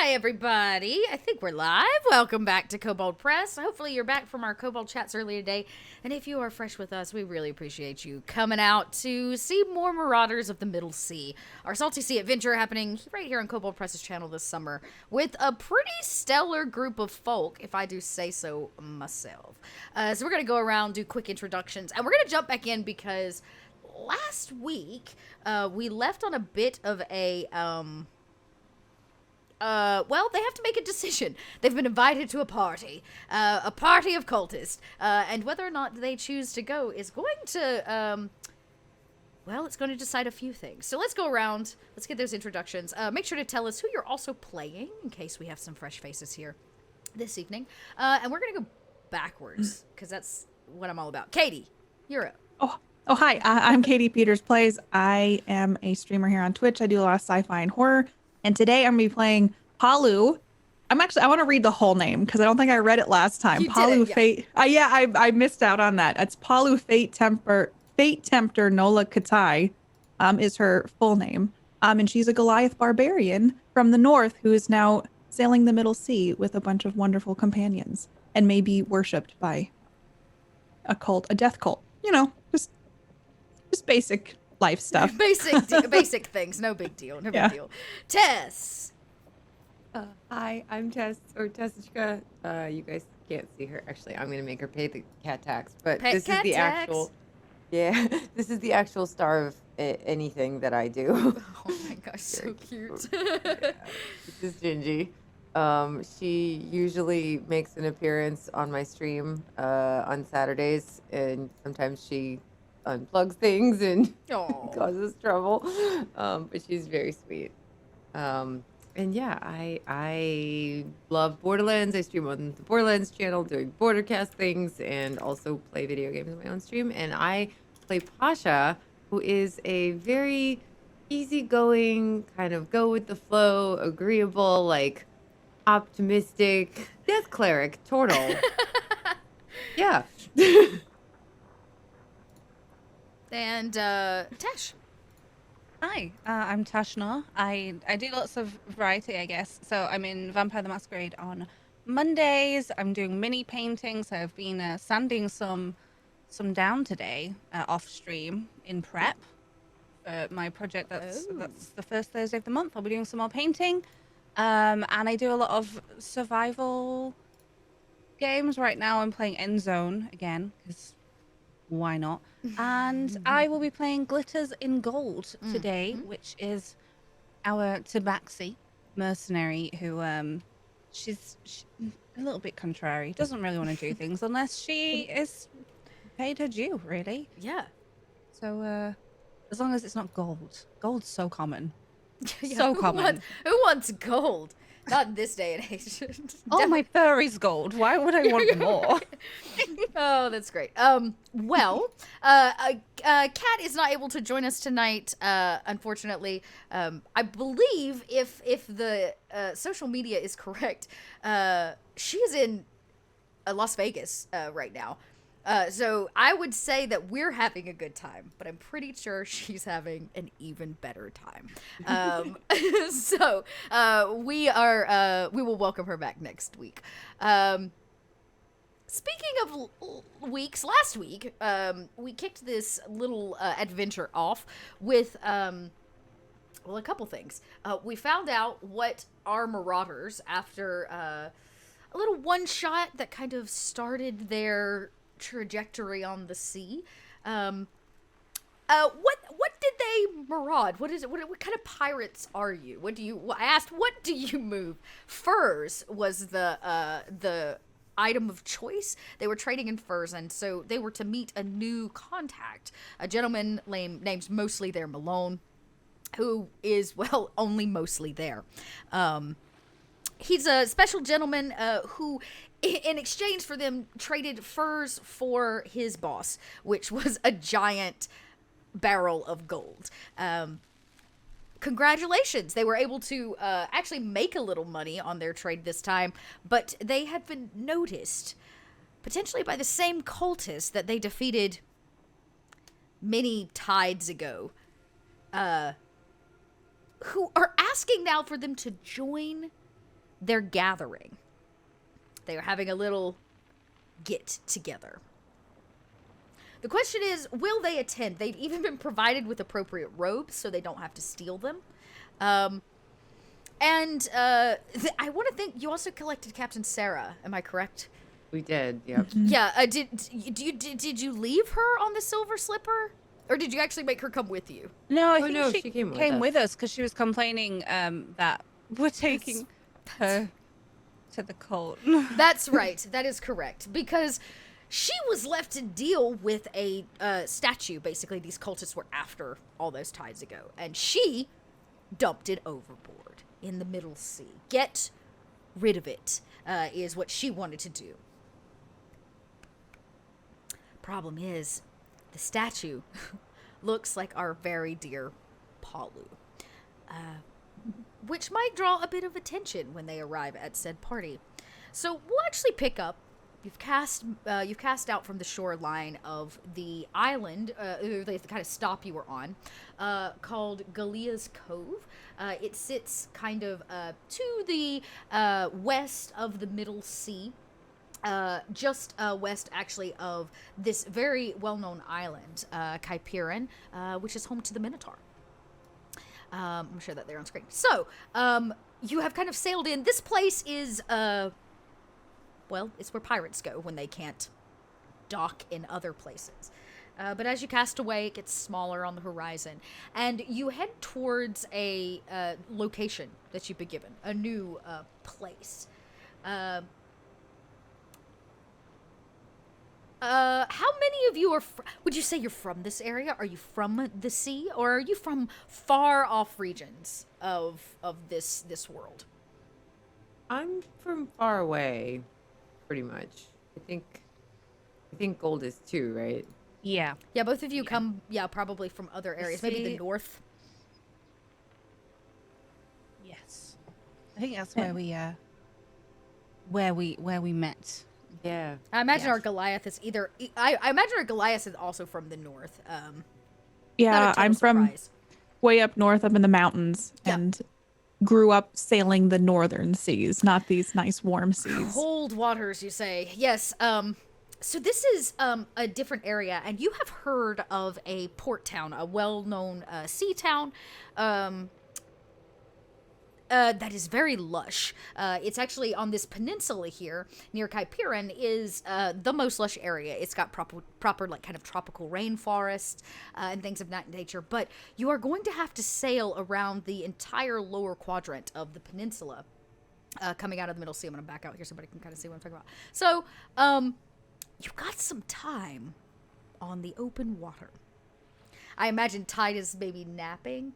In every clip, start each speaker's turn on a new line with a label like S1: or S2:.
S1: Hi, everybody. I think we're live. Welcome back to Kobold Press. Hopefully, you're back from our Kobold chats earlier today. And if you are fresh with us, we really appreciate you coming out to see more Marauders of the Middle Sea. Our Salty Sea adventure happening right here on Kobold Press's channel this summer with a pretty stellar group of folk, if I do say so myself. So we're going to go around, do quick introductions, and we're going to jump back in because last week we left on a bit of a well, they have to make a decision. They've been invited to a party of cultists, and whether or not they choose to go is going to, well, it's going to decide a few things. So let's go around, let's get those introductions. Make sure to tell us who you're also playing, in case we have some fresh faces here this evening. And we're going to go backwards, because that's what I'm all about. Katie, you're up.
S2: Oh, hi. I'm Katie Peters Plays. I am a streamer here on Twitch. I do a lot of sci-fi and horror. And today I'm going to be playing Palu. I want to read the whole name because I don't think I read it last time.
S1: You
S2: Palu
S1: did it,
S2: Fate. I missed out on that. It's Palu Fate Tempter Nola Katai is her full name. And she's a Goliath barbarian from the north who is now sailing the Middle Sea with a bunch of wonderful companions and may be worshipped by a death cult. You know, just basic life stuff.
S1: Basic things. No big deal. No big deal. Tess.
S3: Hi, I'm Tess, or Tessica. You guys can't see her. Actually, I'm going to make her pay the cat tax. But this is the actual... Yeah, this is the actual star of anything that I do.
S1: Oh my gosh, so cute.
S3: Yeah. This is Gingy. She usually makes an appearance on my stream on Saturdays, and sometimes she unplugs things and causes trouble, but she's very sweet. And yeah, I love Borderlands. I stream on the Borderlands channel doing Bordercast things and also play video games on my own stream. And I play Pasha, who is a very easygoing, kind of go with the flow, agreeable, like optimistic death cleric turtle. Yeah.
S1: And Tash.
S4: Hi, I'm Tashna. I do lots of variety, I guess. So I'm in Vampire the Masquerade on Mondays. I'm doing mini paintings. I've been sanding some down today off stream in prep for my project. That's the first Thursday of the month. I'll be doing some more painting. And I do a lot of survival games. Right now I'm playing Endzone again, because why not? And I will be playing Glitters in Gold today, which is our Tabaxi mercenary who, she's a little bit contrary, doesn't really want to do things unless she is paid her due, really.
S1: Yeah.
S4: So, as long as it's not gold. Gold's so common.
S1: Yeah,
S4: so common.
S1: Who wants gold? Not in this day and age.
S4: Oh, my furry's gold. Why would I want more?
S1: Oh, that's great. Well, Kat is not able to join us tonight, unfortunately. I believe if the social media is correct, she is in Las Vegas right now. So I would say that we're having a good time, but I'm pretty sure she's having an even better time. So we will welcome her back next week. Speaking of weeks, last week we kicked this little adventure off with well, a couple things. We found out what our Marauders, after a little one shot that kind of started their trajectory on the sea. What did they maraud? What is it? What kind of pirates are you? I asked, what do you move? Furs was the item of choice. They were trading in furs, and so they were to meet a new contact, a gentleman named Mostly There Malone, who is, well, only mostly there. He's a special gentleman who, in exchange for them, traded furs for his boss, which was a giant barrel of gold. Congratulations. They were able to actually make a little money on their trade this time, but they had been noticed, potentially by the same cultists that they defeated many tides ago, who are asking now for them to join they're gathering. They are having a little get together. The question is, will they attend? They've even been provided with appropriate robes so they don't have to steal them. I want to think you also collected Captain Sarah. Am I correct?
S3: We did. Yep.
S1: Yeah. Did you leave her on the Silver Slipper, or did you actually make her come with you?
S4: No, I
S3: Oh,
S4: think
S3: no,
S4: she
S3: she came
S4: came
S3: with
S4: with us because she was complaining that we're taking her to the cult.
S1: That's right. That is correct. Because she was left to deal with a statue. Basically, these cultists were after all those tides ago. And she dumped it overboard in the Middle Sea. Get rid of it is what she wanted to do. Problem is, the statue looks like our very dear Palu. Which might draw a bit of attention when they arrive at said party. So we'll actually pick up. You've cast out from the shoreline of the island, the kind of stop you were on, called Galia's Cove. It sits kind of to the west of the Middle Sea, just west actually of this very well-known island, Kyperin, which is home to the Minotaur. I'm sure that they're on screen. So, you have kind of sailed in. This place is, well, it's where pirates go when they can't dock in other places. But as you cast away, it gets smaller on the horizon. And you head towards a location that you've been given, a new place. How many of you are, would you say you're from this area? Are you from the sea? Or are you from far off regions of this world?
S3: I'm from far away, pretty much. I think Gold is too, right?
S4: Yeah.
S1: Yeah, both of you come, probably from other areas. Maybe the
S4: sea-
S1: north.
S4: Yes. I think that's where we met.
S3: Yeah.
S1: I imagine
S4: Yeah.
S1: our Goliath is either, I imagine our Goliath is also from the north.
S2: Yeah,
S1: not a total
S2: I'm from
S1: surprise.
S2: way up north, up in the mountains,
S1: Yeah.
S2: and grew up sailing the northern seas, not these nice warm seas.
S1: Cold waters, you say. Yes. So this is a different area, and you have heard of a port town, a well-known sea town that is very lush. It's actually on this peninsula here near Kyperin is the most lush area. It's got proper like kind of tropical rainforest and things of that nature. But you are going to have to sail around the entire lower quadrant of the peninsula. Coming out of the Middle Sea. I'm going to back out here so everybody can kind of see what I'm talking about. So, you've got some time on the open water. I imagine Tide is maybe napping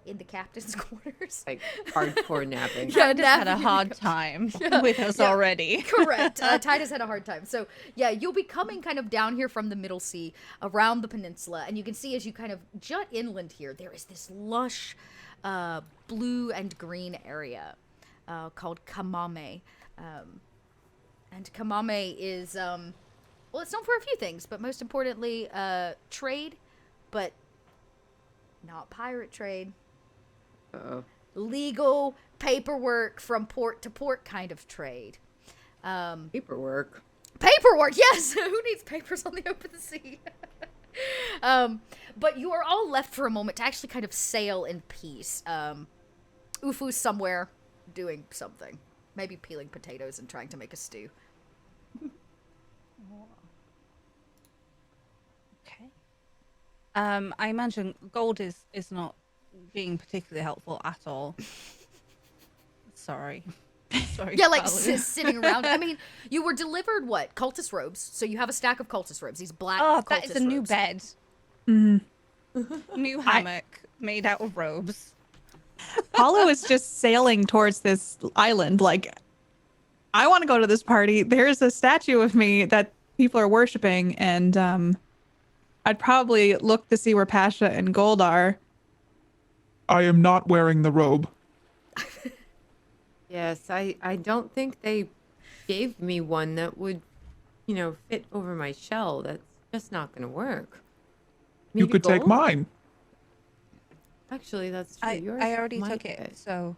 S1: in the captain's quarters.
S3: Like hardcore napping.
S1: Yeah,
S4: Titus had a
S1: napping.
S4: hard time with us already.
S1: Correct. Titus had a hard time. So, yeah, you'll be coming kind of down here from the Middle Sea around the peninsula. And you can see as you kind of jut inland here, there is this lush blue and green area called Kamame. And Kamame is, well, it's known for a few things, but most importantly, trade, but not pirate trade.
S3: Uh-oh.
S1: Legal paperwork from port to port kind of trade.
S3: Paperwork.
S1: Paperwork, yes! Who needs papers on the open sea? But you are all left for a moment to actually kind of sail in peace. Ufu's somewhere doing something. Maybe peeling potatoes and trying to make a stew.
S4: Okay. I imagine Gold is not being particularly helpful at all. Sorry. Sorry.
S1: Yeah, like
S4: Palu.
S1: sitting around. I mean, you were delivered what? Cultist robes. So you have a stack of cultist robes. These black
S4: Oh,
S1: cultist
S4: that is a new
S1: robes.
S4: bed.
S2: Mm-hmm.
S4: New hammock made out of robes.
S2: Paulo is just sailing towards this island. Like, I want to go to this party. There's a statue of me that people are worshiping, and I'd probably look to see where Pasha and Gold are.
S5: I am not wearing the robe.
S3: Yes, I don't think they gave me one that would, fit over my shell. That's just not going to work.
S5: You
S3: Maybe
S5: could take
S3: gold?
S5: mine.
S3: Actually, that's true.
S4: I
S3: Yours
S4: already
S3: might
S4: took it,
S3: fit.
S4: so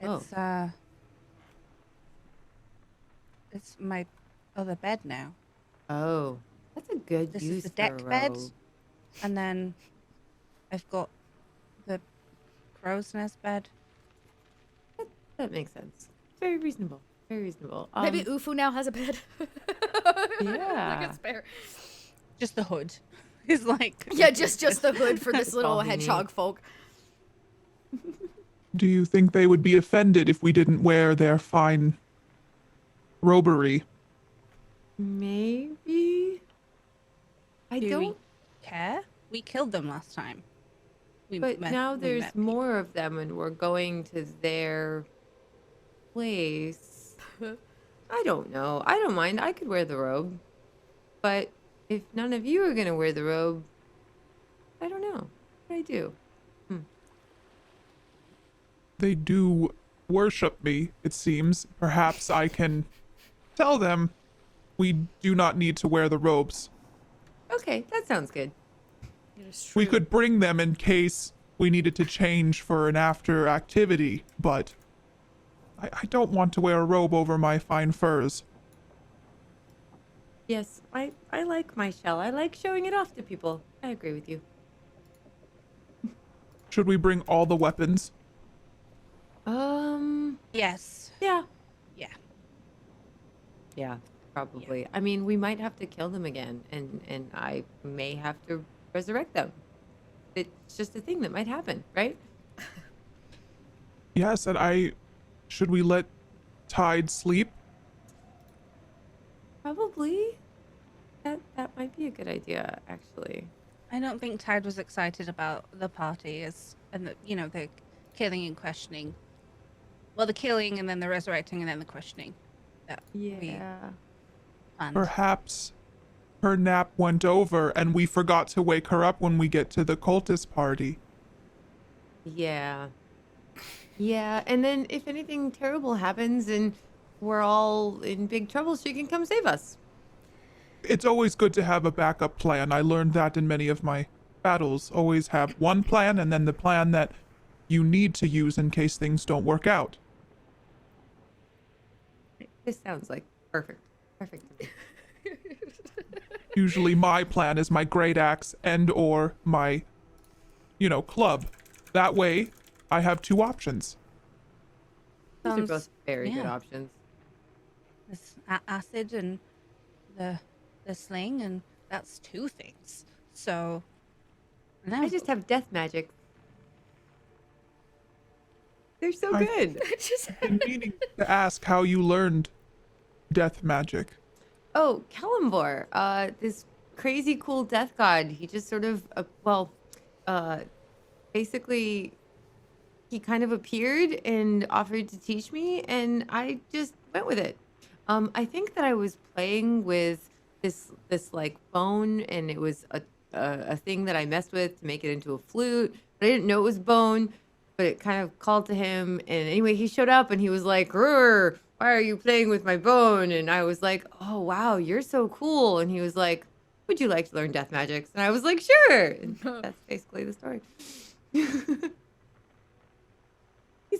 S3: Oh.
S4: it's it's my other bed now.
S3: Oh, that's a good
S4: This
S3: use
S4: is the
S3: for
S4: deck
S3: a
S4: bed,
S3: robe.
S4: and then I've got the crow's nest bed.
S3: That makes sense. Very reasonable. Very reasonable.
S1: Maybe Ufu now has a bed.
S3: Yeah.
S1: Like a spare.
S4: Just the hood. Is like
S1: Yeah, just the hood for this
S3: That's
S1: little
S3: all he
S1: hedgehog
S3: needs.
S1: folk.
S5: Do you think they would be offended if we didn't wear their fine robery?
S3: Maybe. I
S4: Do we
S3: don't.
S4: care? We killed them last time.
S3: But now
S4: we
S3: there's
S4: met people.
S3: more of them, and we're going to their place. I don't know. I don't mind. I could wear the robe. But if none of you are going to wear the robe, I don't know. What do I do?
S5: They do worship me, it seems. Perhaps I can tell them we do not need to wear the robes.
S3: Okay, that sounds good.
S1: It is
S5: We
S1: true.
S5: could bring them in case we needed to change for an after activity, but I don't want to wear a robe over my fine furs.
S3: Yes, I like my shell. I like showing it off to people. I agree with you.
S5: Should we bring all the weapons?
S4: Yes.
S3: Yeah.
S4: Yeah.
S3: Yeah, probably. I mean, we might have to kill them again, and I may have to resurrect them. It's just a thing that might happen, right?
S5: Yes, and should we let Tide sleep?
S3: Probably. That might be a good idea, actually.
S4: I don't think Tide was excited about the party and the killing and questioning. Well, the killing and then the resurrecting and then the questioning. That we
S3: Yeah.
S4: planned.
S5: Perhaps her nap went over and we forgot to wake her up when we get to the cultist party.
S3: Yeah. Yeah, and then if anything terrible happens and we're all in big trouble, she can come save us.
S5: It's always good to have a backup plan. I learned that in many of my battles. Always have one plan and then the plan that you need to use in case things don't work out.
S3: This sounds like perfect. Perfect to me.
S5: Usually my plan is my great axe and or my, club. That way I have two options.
S3: Those are
S4: Sounds-
S3: both very good
S4: yeah.
S3: options.
S4: There's acid and the sling, and that's two things. So now
S3: I just have death magic. They're so
S5: I-
S3: good.
S1: Just
S5: Been meaning to ask how you learned death magic.
S3: Oh, Kalambor, this crazy cool death god. He just sort of, basically, he kind of appeared and offered to teach me, and I just went with it. I think that I was playing with this like bone, and it was a thing that I messed with to make it into a flute. But I didn't know it was bone, but it kind of called to him. And anyway, he showed up and he was like, "Rrr, why are you playing with my bone?" And I was like, "Oh wow, you're so cool." And he was like, "Would you like to learn death magics?" And I was like, "Sure." And that's basically the story. He's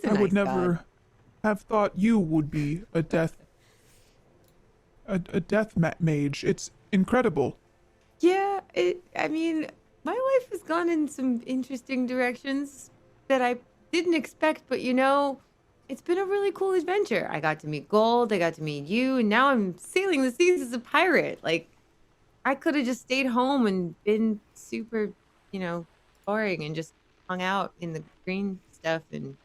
S3: a
S5: I would
S3: nice
S5: never
S3: god.
S5: have thought you would be a death mage. It's incredible.
S3: Yeah, I mean, my life has gone in some interesting directions that I didn't expect, but it's been a really cool adventure. I got to meet Gold, I got to meet you, and now I'm sailing the seas as a pirate. Like, I could have just stayed home and been super, boring and just hung out in the green stuff and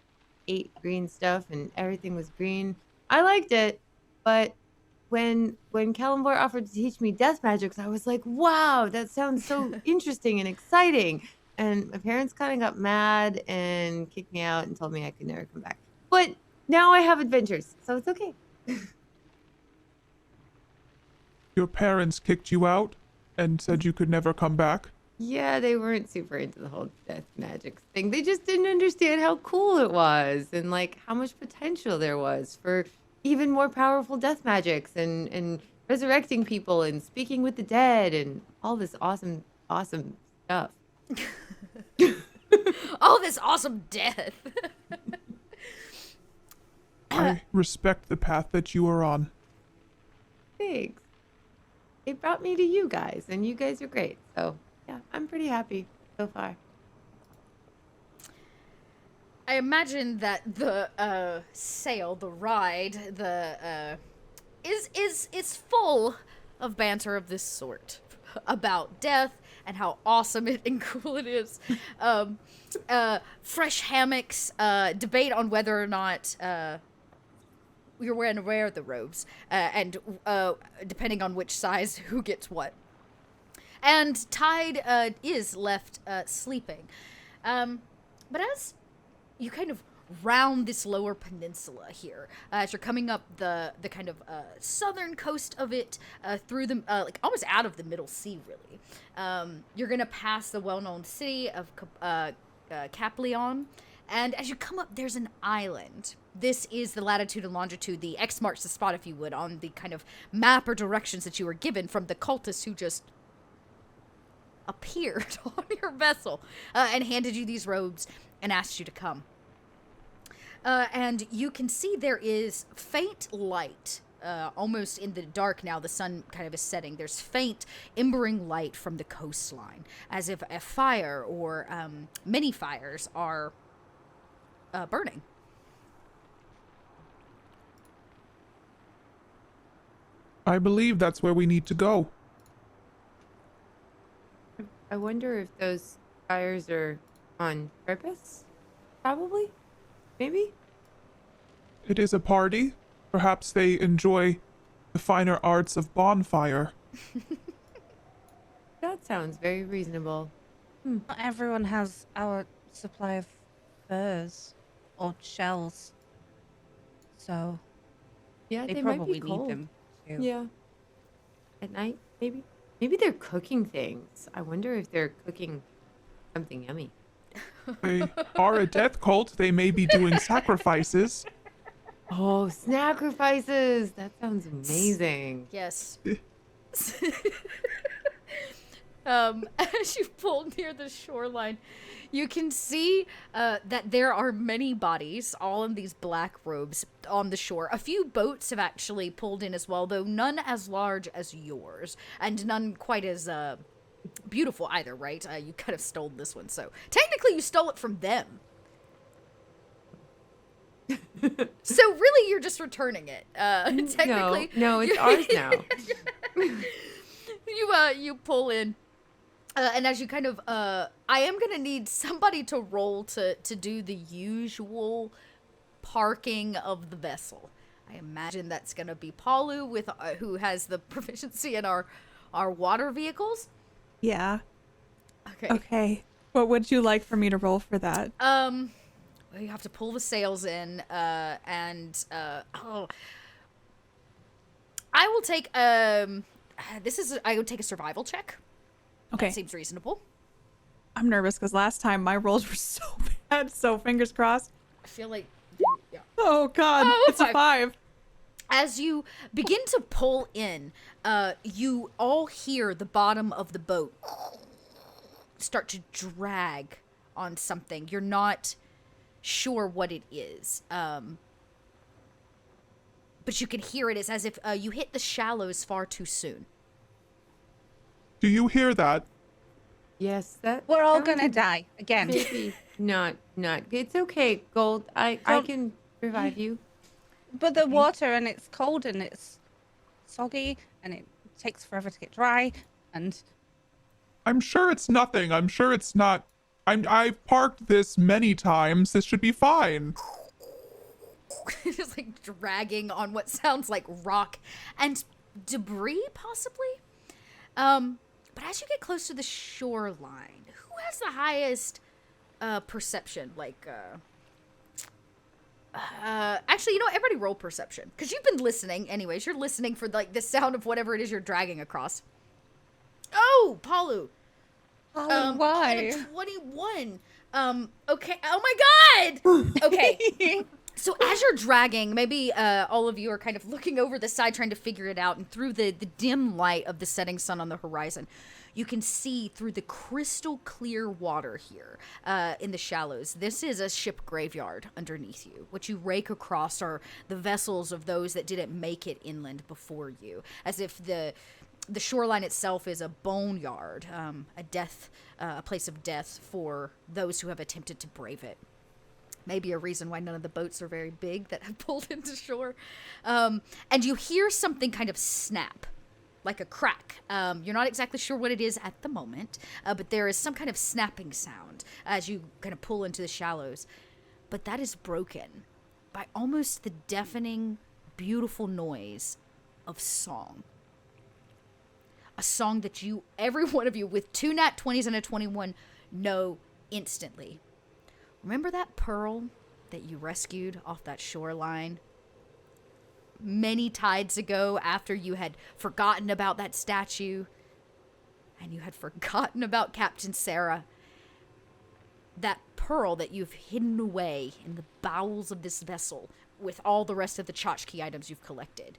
S3: ate green stuff and everything was green. I liked it, but when Kalambor offered to teach me death magics, I was like, wow, that sounds so interesting and exciting. And my parents kind of got mad and kicked me out and told me I could never come back. But now I have adventures, so it's okay.
S5: Your parents kicked you out and said you could never come back.
S3: Yeah, they weren't super into the whole death magic thing. They just didn't understand how cool it was and like how much potential there was for even more powerful death magics and resurrecting people and speaking with the dead and all this awesome stuff.
S1: all this awesome death.
S5: I respect the path that you are on.
S3: Thanks. It brought me to you guys, and you guys are great. So, yeah, I'm pretty happy so far.
S1: I imagine that the sail, the ride, is full of banter of this sort about death and how awesome it and cool it is. Fresh hammocks, debate on whether or not you're going to wear the robes, and depending on which size, who gets what. And Tide is left sleeping. But as you kind of round this lower peninsula here, as you're coming up the kind of southern coast of it, through the like almost out of the middle sea, really. You're gonna pass the well-known city of Capleon, and as you come up, there's an island. This is the latitude and longitude, the X marks the spot, if you would, on the kind of map or directions that you were given from the cultists who just appeared on your vessel and handed you these robes and asked you to come. And you can see there is faint light, almost in the dark now. The sun kind of is setting. There's faint, embering light from the coastline, as if a fire or many fires are burning.
S5: I believe that's where we need to go.
S3: I wonder if those fires are on purpose? Probably? Maybe?
S5: It is a party. Perhaps they enjoy the finer arts of bonfire.
S3: That sounds very reasonable.
S4: Not everyone has our supply of furs or shells. So
S3: Yeah,
S4: they
S3: they might
S4: probably
S3: be cold.
S4: need them too.
S3: Yeah. At night, maybe? Maybe they're cooking things. I wonder if they're cooking something yummy.
S5: They are a death cult. They may be doing sacrifices.
S3: Oh, sacrifices! That sounds amazing.
S1: Yes. As you pull near the shoreline, you can see that there are many bodies, all in these black robes, on the shore. A few boats have actually pulled in as well, though none as large as yours, and none quite as beautiful either, right? You kind of stole this one, so technically you stole it from them. So really, you're just returning it. Technically,
S3: no, it's ours now.
S1: You pull in. And as you kind of, I am going to need somebody to roll to do the usual parking of the vessel. I imagine that's going to be Paulu, with who has the proficiency in our water vehicles.
S2: Yeah.
S1: Okay.
S2: Okay. What would you like for me to roll for that?
S1: Well, you have to pull the sails in, I will take, I would take a survival check.
S2: Okay.
S1: That seems reasonable.
S2: I'm nervous because last time my rolls were so bad, so fingers crossed.
S1: I feel like, yeah.
S2: Oh God,
S1: Oh,
S2: it's a 5.
S1: As you begin to pull in, you all hear the bottom of the boat start to drag on something. You're not sure what it is. But you can hear it. It's as if you hit the shallows far too soon.
S5: Do you hear that?
S3: Yes, that.
S4: We're all
S3: sounded
S4: gonna die again.
S3: Maybe not. It's okay, Gold. I can revive you.
S4: But the water, and it's cold and it's soggy and it takes forever to get dry, and
S5: I'm sure it's nothing. I'm sure it's not. I've parked this many times. This should be fine.
S1: Just like dragging on what sounds like rock and debris, possibly. But as you get close to the shoreline, who has the highest perception? Like, actually, you know, everybody roll perception, because you've been listening. Anyways, you're listening for like the sound of whatever it is you're dragging across. Oh, Paulu.
S4: why?
S1: And a 21. Okay. Oh my God. Okay. So as you're dragging, maybe all of you are kind of looking over the side trying to figure it out, and through the dim light of the setting sun on the horizon, you can see through the crystal clear water here in the shallows. This is a ship graveyard underneath you. What you rake across are the vessels of those that didn't make it inland before you, as if the shoreline itself is a boneyard, a place of death for those who have attempted to brave it. Maybe a reason why none of the boats are very big that have pulled into shore. And you hear something kind of snap, like a crack. You're not exactly sure what it is at the moment, but there is some kind of snapping sound as you kind of pull into the shallows. But that is broken by almost the deafening, beautiful noise of song. A song that every one of you with 2 nat 20s and a 21 know instantly. Remember that pearl that you rescued off that shoreline many tides ago after you had forgotten about that statue and you had forgotten about Captain Sarah? That pearl that you've hidden away in the bowels of this vessel with all the rest of the tchotchke items you've collected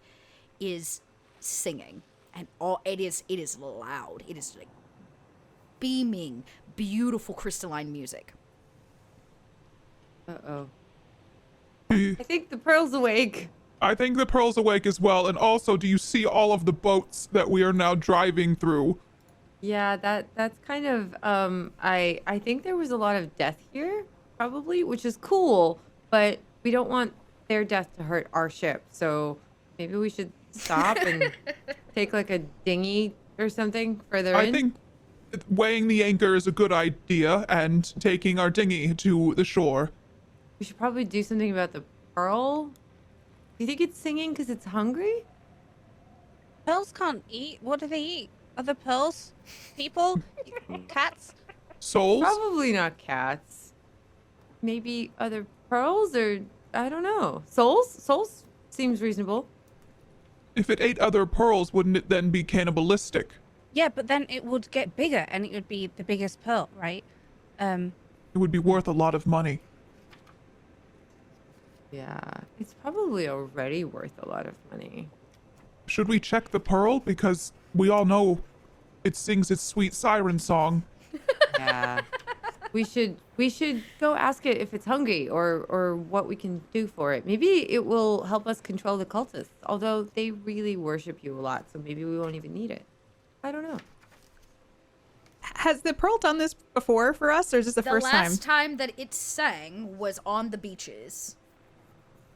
S1: is singing. And it is loud. It is like beaming, beautiful crystalline music.
S3: Uh-oh. I think the pearl's awake.
S5: I think the pearl's awake as well. And also, do you see all of the boats that we are now driving through?
S3: Yeah, that's kind of I think there was a lot of death here, probably, which is cool, but we don't want their death to hurt our ship. So maybe we should stop and take like a dinghy or something further in.
S5: I think weighing the anchor is a good idea and taking our dinghy to the shore.
S3: We should probably do something about the pearl. Do you think it's singing because it's hungry?
S4: Pearls can't eat. What do they eat? Other pearls? People? Cats?
S5: Souls?
S3: Probably not cats. Maybe other pearls, or I don't know. Souls? Souls seems reasonable.
S5: If it ate other pearls, wouldn't it then be cannibalistic?
S4: Yeah, but then it would get bigger and it would be the biggest pearl, right?
S5: It would be worth a lot of money.
S3: Yeah, it's probably already worth a lot of money.
S5: Should we check the pearl? Because we all know it sings its sweet siren song.
S3: Yeah. We should go ask it if it's hungry or what we can do for it. Maybe it will help us control the cultists, although they really worship you a lot, so maybe we won't even need it. I don't know.
S2: Has the pearl done this before for us, or is this the first time?
S1: The last time that it sang was on the beaches.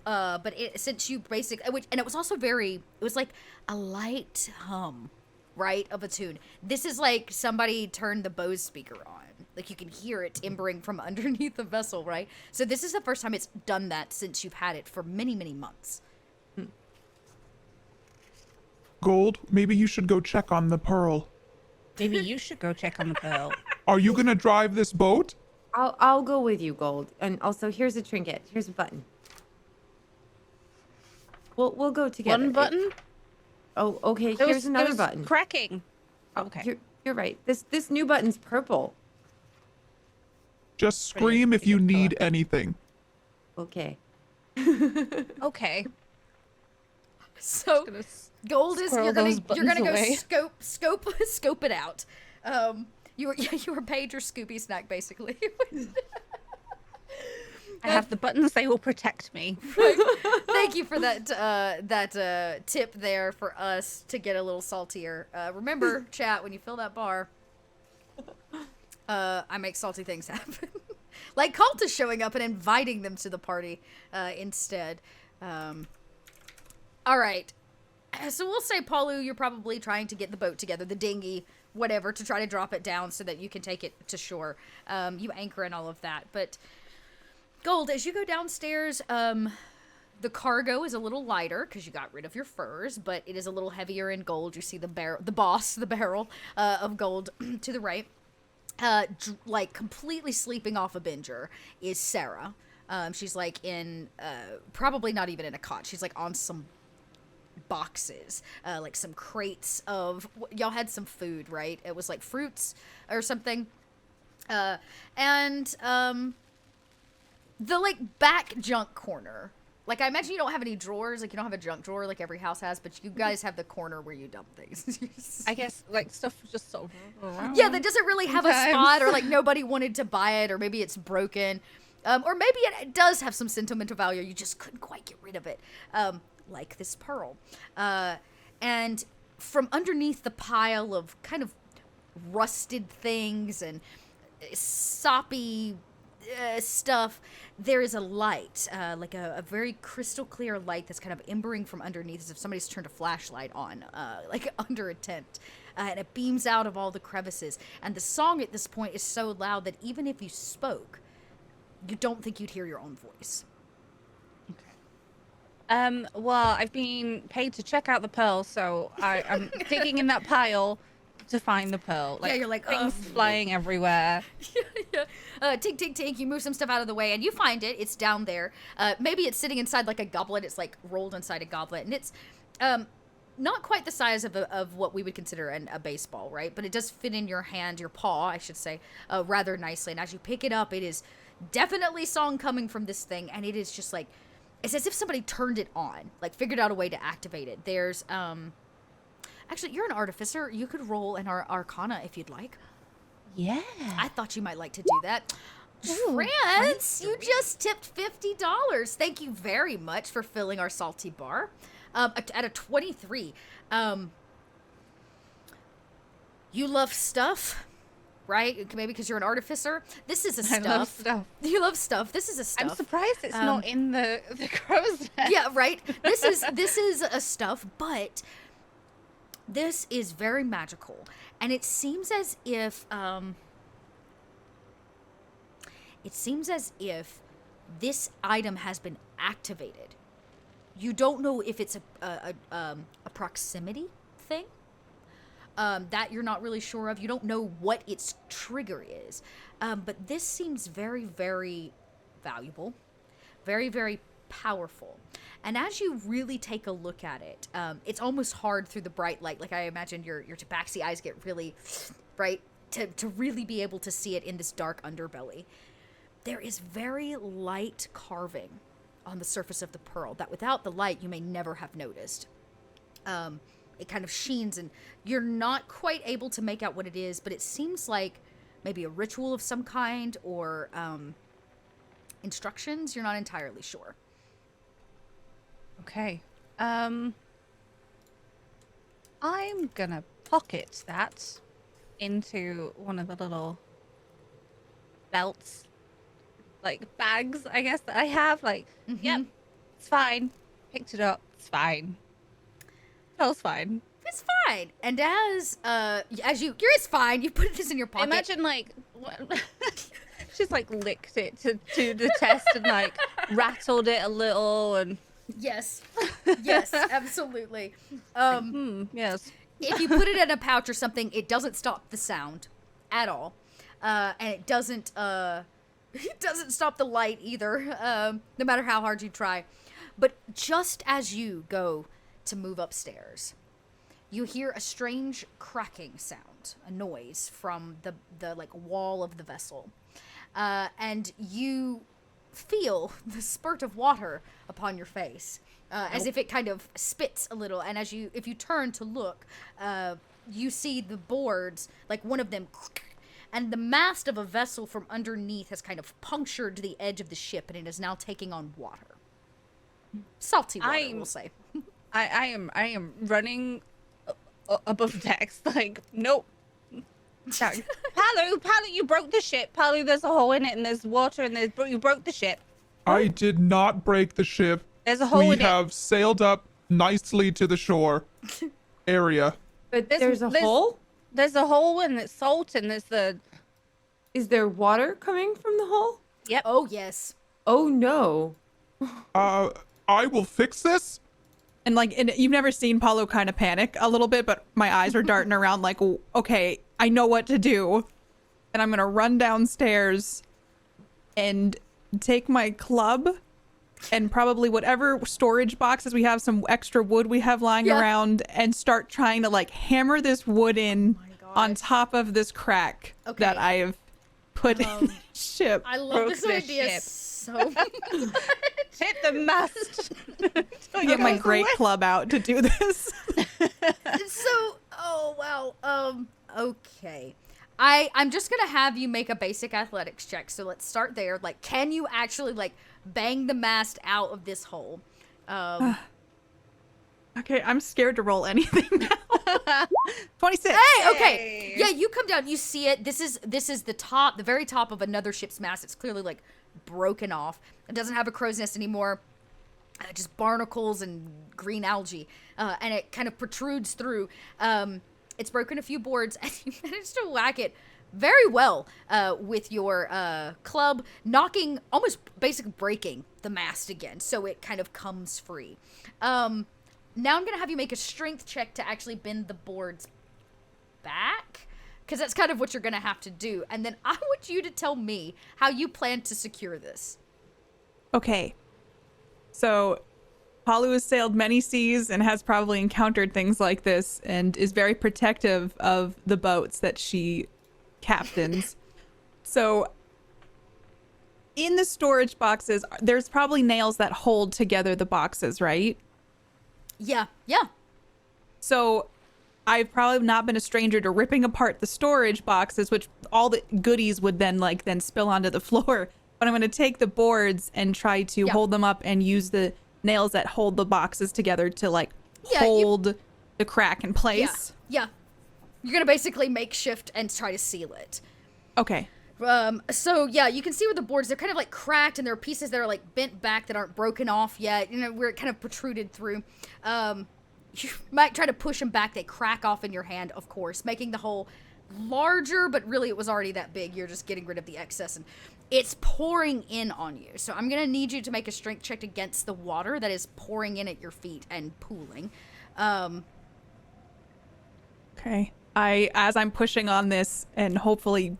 S1: But since you basically, and it was also it was like a light hum, right, of a tune. This is like somebody turned the Bose speaker on. Like you can hear it timbering from underneath the vessel, right? So this is the first time it's done that since you've had it for many, many months.
S5: Gold, maybe you should go check on the pearl.
S4: Maybe you should go check on the pearl.
S5: Are you gonna drive this boat?
S3: I'll go with you, Gold. And also, here's a trinket. Here's a button. We'll go together.
S4: One button?
S3: Oh, okay. Here's another button.
S4: Cracking. Okay.
S3: You're right. This new button's purple.
S5: Just scream if you need anything.
S3: Okay.
S4: Okay.
S1: So Gold is
S4: squirrel
S1: you're gonna
S4: those buttons
S1: go
S4: away.
S1: scope it out. You were paid your Scooby snack basically.
S4: I have the buttons. They will protect me.
S1: Thank you for that tip there for us to get a little saltier. Remember, chat, when you fill that bar, I make salty things happen. Like cultists showing up and inviting them to the party instead. All right. So we'll say, Paulu, you're probably trying to get the boat together, the dinghy, whatever, to try to drop it down so that you can take it to shore. You anchor and all of that. But Gold, as you go downstairs, the cargo is a little lighter because you got rid of your furs, but it is a little heavier in gold. You see the barrel of gold to the right. Like completely sleeping off a binger is Sarah. She's like in, probably not even in a cot. She's like on some boxes, like some crates of, y'all had some food, right? It was like fruits or something. And the like back junk corner. Like, I imagine you don't have any drawers. Like, you don't have a junk drawer like every house has, but you guys have the corner where you dump things.
S4: I guess like stuff just sort of around.
S1: Yeah, that doesn't really have a
S4: Sometimes.
S1: spot, or like nobody wanted to buy it, or maybe it's broken. Or maybe it does have some sentimental value. You just couldn't quite get rid of it. Like this pearl. And from underneath the pile of kind of rusted things and soppy stuff, there is a light, like a very crystal clear light that's kind of embering from underneath, as if somebody's turned a flashlight on, like under a tent. And it beams out of all the crevices. And the song at this point is so loud that even if you spoke, you don't think you'd hear your own voice.
S4: Well, I've been paid to check out the pearl, so I'm digging in that pile to find the pearl.
S1: Yeah, you're like,
S4: things flying everywhere.
S1: Yeah. Tink, tink, tink. You move some stuff out of the way, and you find it. It's down there. Maybe it's sitting inside like a goblet. It's like rolled inside a goblet, and it's not quite the size of what we would consider a baseball, right? But it does fit in your hand, your paw, I should say, rather nicely. And as you pick it up, it is definitely song coming from this thing, and it is just like, it's as if somebody turned it on, like figured out a way to activate it. There's actually, you're an artificer. You could roll an Arcana if you'd like.
S4: Yeah.
S1: I thought you might like to do that. France, you just tipped $50. Thank you very much for filling our salty bar. At a 23. You love stuff, right? Maybe because you're an artificer. This is a stuff.
S4: I love stuff.
S1: You love stuff. This is a stuff.
S4: I'm surprised it's not in the crow's nest.
S1: Yeah, right. This is a stuff, but this is very magical, and it seems as if this item has been activated. You don't know if it's a proximity thing that you're not really sure of. You don't know what its trigger is, but this seems very, very valuable, very, very powerful. And as you really take a look at it, it's almost hard through the bright light. Like, I imagine your tabaxi eyes get really bright to really be able to see it in this dark underbelly. There is very light carving on the surface of the pearl that without the light you may never have noticed. It kind of sheens, and you're not quite able to make out what it is, but it seems like maybe a ritual of some kind, or instructions. You're not entirely sure.
S4: Okay. I'm gonna pocket that into one of the little belts, like bags, I guess, that I have. Like, yep, it's fine. Picked it up. It's fine. It's fine.
S1: It's fine. And as you're, it's fine. You put this in your pocket.
S4: Imagine like she's like licked it to the test and like rattled it a little and.
S1: Yes, absolutely.
S4: Yes.
S1: If you put it in a pouch or something, it doesn't stop the sound at all, and it doesn't stop the light either. No matter how hard you try. But just as you go to move upstairs, you hear a strange cracking sound, a noise from the like wall of the vessel, and you feel the spurt of water upon your face, as if it kind of spits a little. And if you turn to look, you see the boards, like one of them, and the mast of a vessel from underneath has kind of punctured the edge of the ship, and it is now taking on water. Salty water, we'll say.
S4: I am running above decks, like, nope. Palu, you broke the ship. Palu, there's a hole in it, and there's water, and you broke the ship.
S5: I did not break the ship.
S4: There's a hole in it.
S5: We have sailed up nicely to the shore area.
S3: But there's a hole?
S4: There's a hole, and it's salt, and there's the...
S3: Is there water coming from the hole?
S4: Yep.
S1: Oh, yes.
S3: Oh, no.
S5: I will fix this.
S2: And like, you've never seen Paulo kind of panic a little bit, but my eyes are darting around like, okay, I know what to do. And I'm going to run downstairs and take my club and probably whatever storage boxes we have, some extra wood we have lying around, and start trying to like hammer this wood in on top of this crack that I have put in the ship.
S1: I love this
S4: Broke the
S1: idea
S4: ship.
S1: so
S4: Hit the mast.
S2: I'll get my great club out to do this.
S1: oh wow. Okay. I'm just gonna have you make a basic athletics check. So let's start there. Like, can you actually like bang the mast out of this hole?
S2: Okay, I'm scared to roll anything now. 26.
S1: Hey, okay.
S4: Hey.
S1: Yeah, you come down, you see it. This is the very top of another ship's mast. It's clearly like broken off. It doesn't have a crow's nest anymore. Just barnacles and green algae. And it kind of protrudes through. It's broken a few boards, and you managed to whack it very well with your club, knocking, almost basically breaking the mast again, so it kind of comes free. Now I'm going to have you make a strength check to actually bend the boards back, because that's kind of what you're going to have to do. And then I want you to tell me how you plan to secure this.
S2: Okay. So, Palu has sailed many seas and has probably encountered things like this and is very protective of the boats that she captains. So, in the storage boxes, there's probably nails that hold together the boxes, right?
S1: Yeah.
S2: So I've probably not been a stranger to ripping apart the storage boxes, which all the goodies would then spill onto the floor. But I'm going to take the boards and try to hold them up and use the nails that hold the boxes together to hold the crack in place.
S1: Yeah. You're going to basically makeshift and try to seal it.
S2: Okay.
S1: So yeah, you can see where the boards, they're kind of like cracked, and there are pieces that are like bent back that aren't broken off yet, where it kind of protruded through. You might try to push them back. They crack off in your hand, of course, making the hole larger, but really it was already that big. You're just getting rid of the excess, and it's pouring in on you. So I'm going to need you to make a strength check against the water that is pouring in at your feet and pooling.
S2: Okay. As I'm pushing on this and hopefully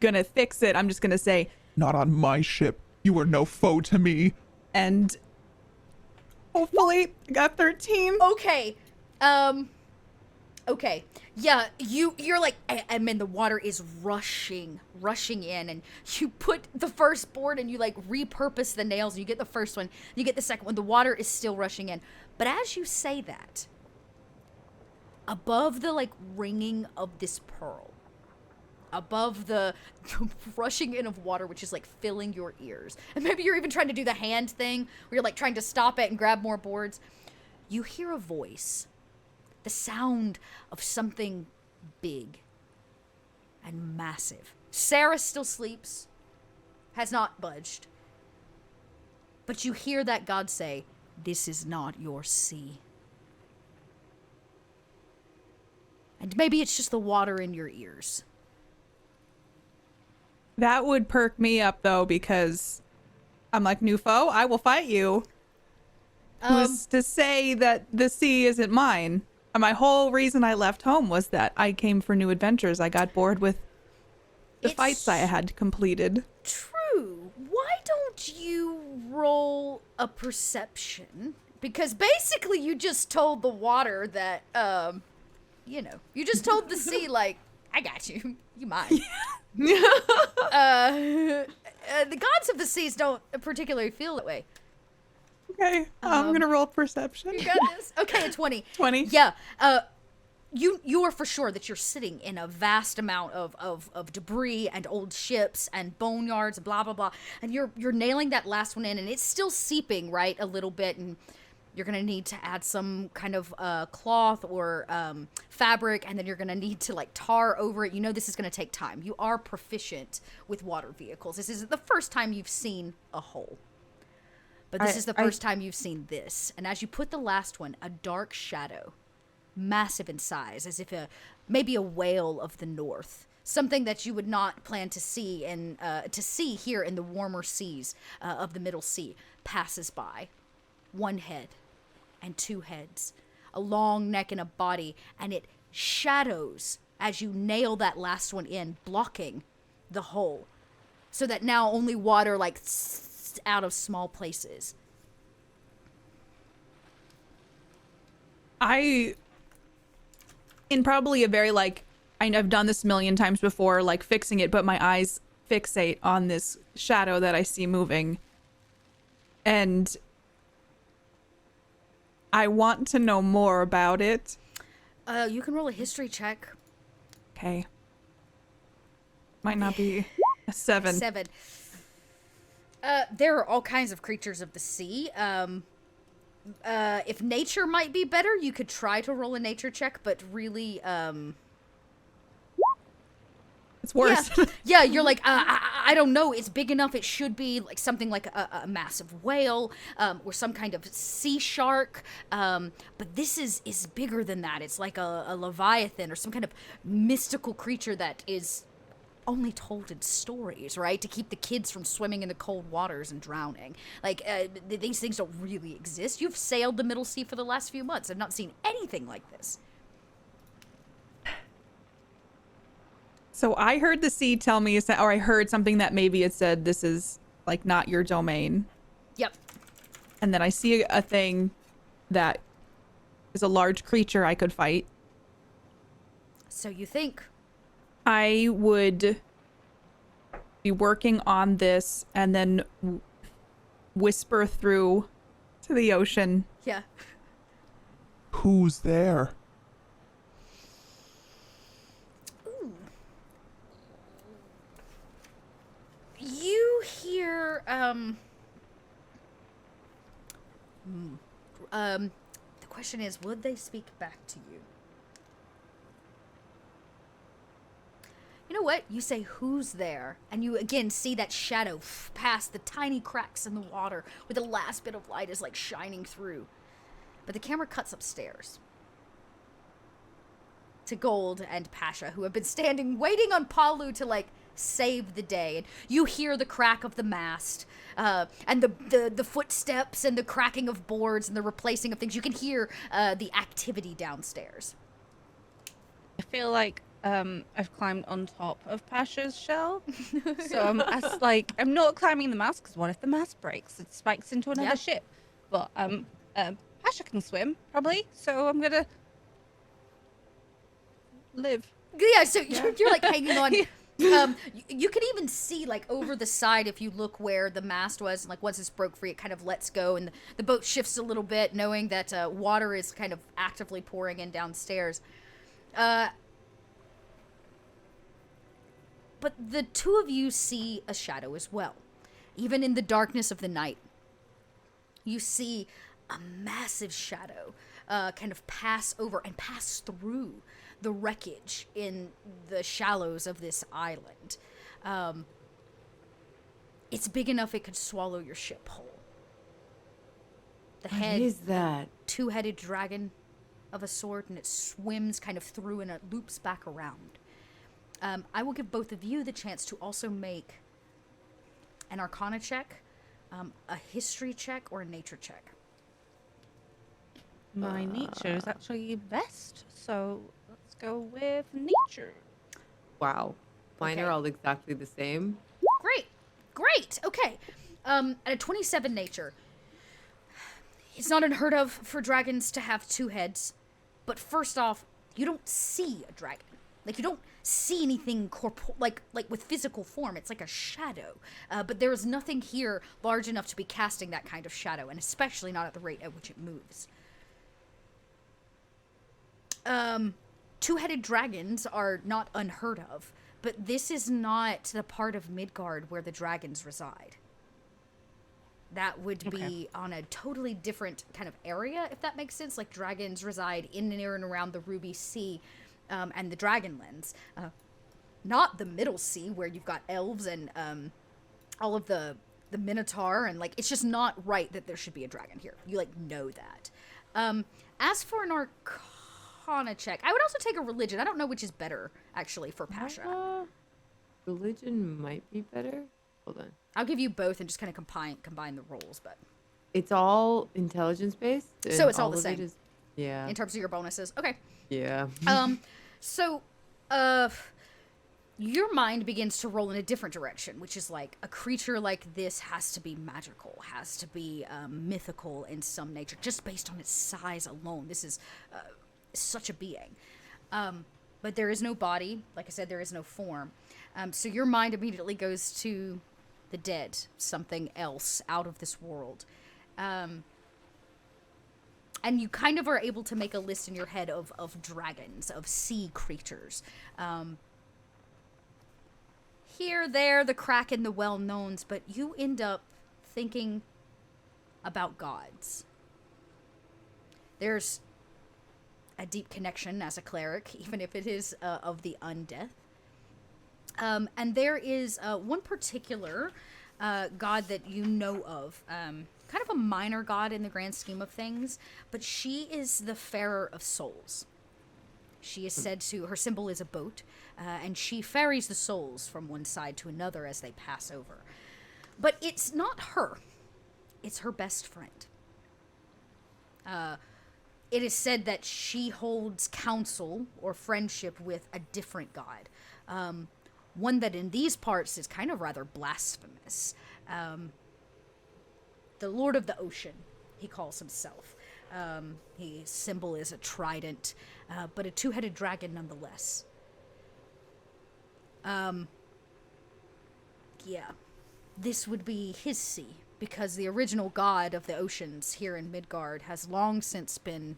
S2: gonna fix it, I'm just gonna say,
S5: Not on my ship. You are no foe to me.
S2: and hopefully I got 13.
S1: Okay. Okay. Yeah, you're like, I mean, the water is rushing in, and you put the first board and you like repurpose the nails, and you get the first one, you get the second one, the water is still rushing in. But as you say that, above the like ringing of this pearl, above the rushing in of water, which is like filling your ears, and maybe you're even trying to do the hand thing where you're like trying to stop it and grab more boards, you hear a voice, the sound of something big and massive. Sarah still sleeps, has not budged, but you hear that God say, "This is not your sea." And maybe it's just the water in your ears.
S2: That would perk me up though, because I'm like, new foe, I will fight you. Who's to say that the sea isn't mine? And my whole reason I left home was that I came for new adventures. I got bored with the fights I had completed.
S1: True. Why don't you roll a perception? Because basically you just told the water that, you just told the sea, like, I got you. You mine. The gods of the seas don't particularly feel that way.
S2: Okay, I'm gonna roll perception.
S1: You got this? Okay, a 20.
S2: 20.
S1: Yeah. You are for sure that you're sitting in a vast amount of debris and old ships and boneyards and blah blah blah, and you're nailing that last one in, and it's still seeping right a little bit, and you're gonna need to add some kind of cloth or fabric, and then you're gonna need to like tar over it. You know this is gonna take time. You are proficient with water vehicles. This isn't the first time you've seen a hole, but this is the first time you've seen this. And as you put the last one, a dark shadow, massive in size, as if maybe a whale of the north, something that you would not plan to see here in the warmer seas of the Middle Sea, passes by. One head and two heads, a long neck and a body, and it shadows as you nail that last one in, blocking the hole, so that now only water like out of small places.
S2: In probably a very I've done this a million times before, like fixing it, but my eyes fixate on this shadow that I see moving. and I want to know more about it.
S1: You can roll a history check.
S2: Okay. Might not be a 7.
S1: 7. There are all kinds of creatures of the sea. If nature might be better, you could try to roll a nature check, but really,
S2: It's worse.
S1: yeah, you're like, I don't know. It's big enough. It should be like something like a massive whale, or some kind of sea shark. But this is bigger than that. It's like a leviathan or some kind of mystical creature that is only told in stories, right? To keep the kids from swimming in the cold waters and drowning. Like, these things don't really exist. You've sailed the Middle Sea for the last few months. I've not seen anything like this.
S2: So I heard the sea tell me, or I heard something that maybe it said this is like not your domain.
S1: Yep.
S2: And then I see a thing that is a large creature I could fight.
S1: So you think.
S2: I would be working on this and then whisper through to the ocean.
S1: Yeah.
S5: Who's there?
S1: You hear, the question is, would they speak back to you? You know what? You say, who's there? And you again see that shadow past the tiny cracks in the water where the last bit of light is like shining through. But the camera cuts upstairs to Gold and Pasha, who have been standing waiting on Palu to like save the day. And you hear the crack of the mast, and the footsteps and the cracking of boards and the replacing of things. You can hear the activity downstairs.
S4: I feel like I've climbed on top of Pasha's shell, so I'm not climbing the mast because what if the mast breaks? It spikes into another ship. But Pasha can swim probably, so I'm gonna live.
S1: Yeah, so you're like hanging on. You can even see like over the side if you look where the mast was, and like once it's broke free, it kind of lets go, and the boat shifts a little bit, knowing that water is kind of actively pouring in downstairs. But the two of you see a shadow as well. Even in the darkness of the night, you see a massive shadow kind of pass over and pass through the wreckage in the shallows of this island. It's big enough it could swallow your ship whole. The head
S3: What is that?
S1: two-headed dragon of a sort, and it swims kind of through and it loops back around. I will give both of you the chance to also make an Arcana check, a History check, or a Nature check.
S4: My nature is actually best, so let's go with nature.
S3: Wow. Mine
S1: Okay.
S3: are all exactly the same.
S1: Great. Okay. At a 27 Nature, it's not unheard of for dragons to have two heads, but first off, you don't see a dragon. Like, you don't see anything like with physical form. It's like a shadow. But there is nothing here large enough to be casting that kind of shadow, and especially not at the rate at which it moves. Two-headed dragons are not unheard of, but this is not the part of Midgard where the dragons reside. That would be on a totally different kind of area, if that makes sense. Like, dragons reside in and around the Ruby Sea, and the Dragonlands. Not the Middle Sea, where you've got elves and all of the Minotaur, and like, it's just not right that there should be a dragon here. You like know that. As for an Arcana check, I would also take a religion. I don't know which is better actually for Pasha.
S3: Religion might be better. Hold on.
S1: I'll give you both and just kind of combine the rolls, but
S3: It's all intelligence based.
S1: So
S3: and
S1: it's all the
S3: of it
S1: same.
S3: Yeah.
S1: in terms of your bonuses, okay.
S3: Yeah.
S1: So, your mind begins to roll in a different direction, which is like a creature like this has to be magical, has to be mythical in some nature, just based on its size alone. This is such a being. But there is no body. Like I said, there is no form. So your mind immediately goes to the dead, something else out of this world. And you kind of are able to make a list in your head of dragons, of sea creatures. Here, there, the Kraken, the well-knowns, but you end up thinking about gods. There's a deep connection as a cleric, even if it is of the undead. And there is one particular god that you know of, kind of a minor god in the grand scheme of things, but she is the Farer of Souls. She is said to, her symbol is a boat, and she ferries the souls from one side to another as they pass over. But it's not her, it's her best friend. It is said that she holds counsel or friendship with a different god. One that in these parts is kind of rather blasphemous. The Lord of the Ocean, he calls himself. His symbol is a trident, but a two-headed dragon nonetheless. Yeah. This would be his sea, because the original god of the oceans here in Midgard has long since been